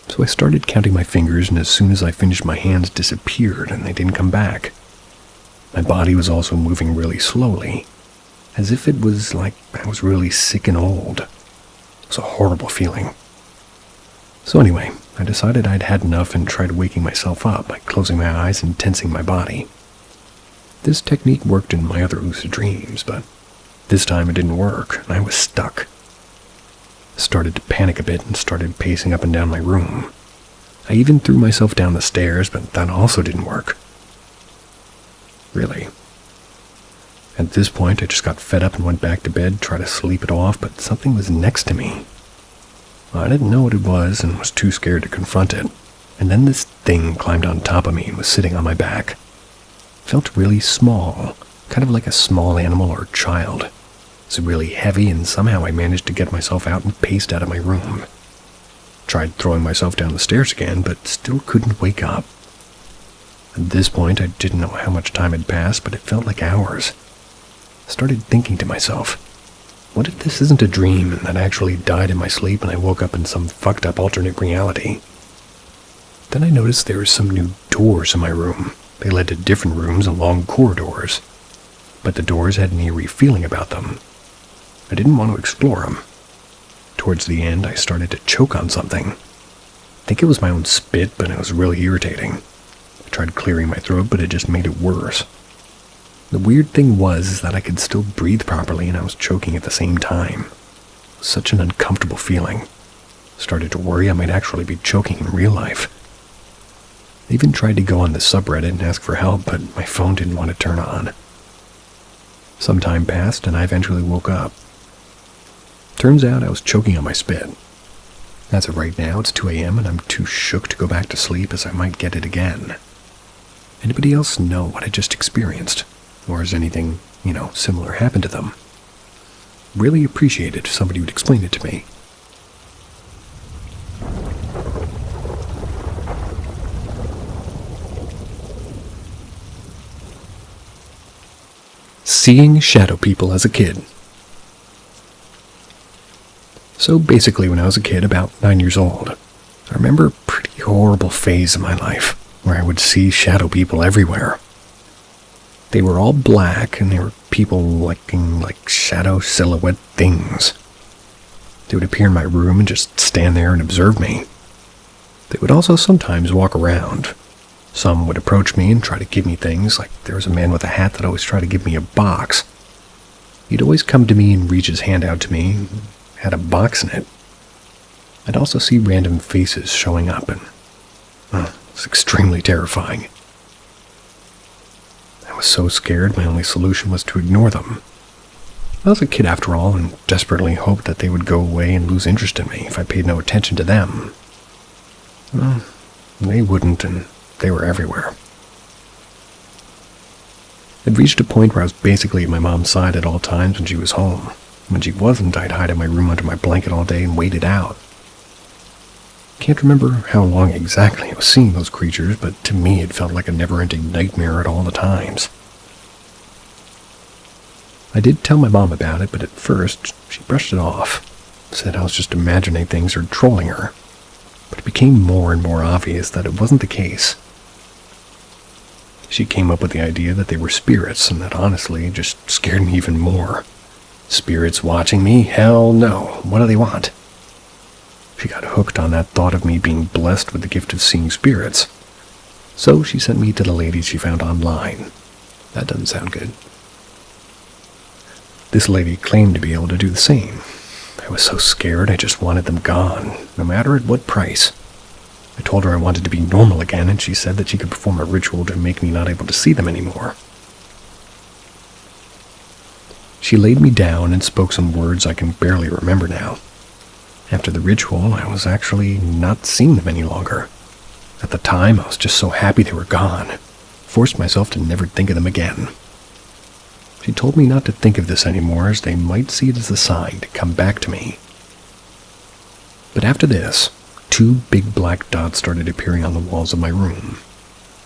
So I started counting my fingers, and as soon as I finished, my hands disappeared and they didn't come back. My body was also moving really slowly, as if it was like I was really sick and old. It was a horrible feeling. So anyway, I decided I'd had enough and tried waking myself up by closing my eyes and tensing my body. This technique worked in my other lucid dreams, but this time it didn't work, and I was stuck. I started to panic a bit and started pacing up and down my room. I even threw myself down the stairs, but that also didn't work. Really. At this point, I just got fed up and went back to bed, tried to sleep it off, but something was next to me. I didn't know what it was and was too scared to confront it. And then this thing climbed on top of me and was sitting on my back. It felt really small, kind of like a small animal or child. It was really heavy, and somehow I managed to get myself out and paced out of my room. Tried throwing myself down the stairs again, but still couldn't wake up. At this point, I didn't know how much time had passed, but it felt like hours. I started thinking to myself, what if this isn't a dream and that I actually died in my sleep and I woke up in some fucked up alternate reality? Then I noticed there were some new doors in my room. They led to different rooms and long corridors. But the doors had an eerie feeling about them. I didn't want to explore them. Towards the end, I started to choke on something. I think it was my own spit, but it was really irritating. I tried clearing my throat, but it just made it worse. The weird thing was that I could still breathe properly and I was choking at the same time. It was such an uncomfortable feeling. I started to worry I might actually be choking in real life. I even tried to go on the subreddit and ask for help, but my phone didn't want to turn on. Some time passed and I eventually woke up. Turns out I was choking on my spit. As of right now, it's 2 a.m. and I'm too shook to go back to sleep as I might get it again. Anybody else know what I just experienced? Or has anything, similar happened to them? Really appreciate it if somebody would explain it to me. Seeing shadow people as a kid. So basically, when I was a kid, about 9 years old, I remember a pretty horrible phase of my life where I would see shadow people everywhere. They were all black, and they were people looking like shadow silhouette things. They would appear in my room and just stand there and observe me. They would also sometimes walk around. Some would approach me and try to give me things, like there was a man with a hat that always tried to give me a box. He'd always come to me and reach his hand out to me, and had a box in it. I'd also see random faces showing up, and it was extremely terrifying. I was so scared, my only solution was to ignore them. I was a kid after all, and desperately hoped that they would go away and lose interest in me if I paid no attention to them. Well, they wouldn't, and they were everywhere. I'd reached a point where I was basically at my mom's side at all times when she was home. When she wasn't, I'd hide in my room under my blanket all day and wait it out. Can't remember how long exactly I was seeing those creatures, but to me it felt like a never-ending nightmare at all the times. I did tell my mom about it, but at first she brushed it off, said I was just imagining things or trolling her. but it became more and more obvious that it wasn't the case. She came up with the idea that they were spirits, and that honestly just scared me even more. Spirits watching me? Hell no. What do they want? She got hooked on that thought of me being blessed with the gift of seeing spirits. So she sent me to the ladies she found online. That doesn't sound good. This lady claimed to be able to do the same. I was so scared I just wanted them gone, no matter at what price. I told her I wanted to be normal again, and she said that she could perform a ritual to make me not able to see them anymore. She laid me down and spoke some words I can barely remember now. After the ritual, I was actually not seeing them any longer. At the time, I was just so happy they were gone. Forced myself to never think of them again. She told me not to think of this anymore, as they might see it as a sign to come back to me. But after this, 2 big black dots started appearing on the walls of my room.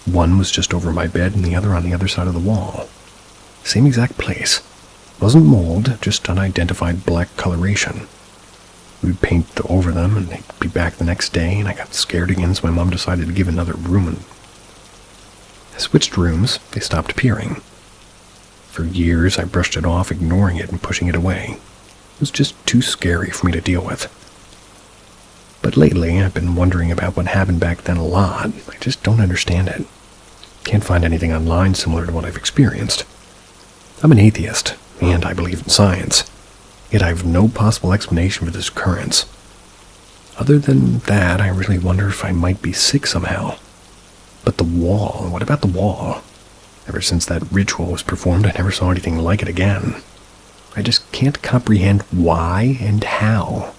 One was just over my bed and the other on the other side of the wall. Same exact place. Wasn't mold, just unidentified black coloration. We'd paint over them and they'd be back the next day, and I got scared again, so my mom decided to give another room. And I switched rooms, they stopped appearing. For years I brushed it off, ignoring it and pushing it away. It was just too scary for me to deal with. But lately I've been wondering about what happened back then a lot. I just don't understand it. Can't find anything online similar to what I've experienced. I'm an atheist, and I believe in science. Yet I have no possible explanation for this occurrence. Other than that, I really wonder if I might be sick somehow. But the wall, what about the wall? Ever since that ritual was performed, I never saw anything like it again. I just can't comprehend why and how.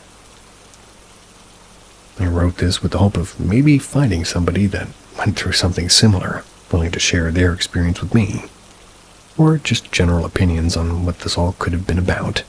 I wrote this with the hope of maybe finding somebody that went through something similar, willing to share their experience with me. Or just general opinions on what this all could have been about.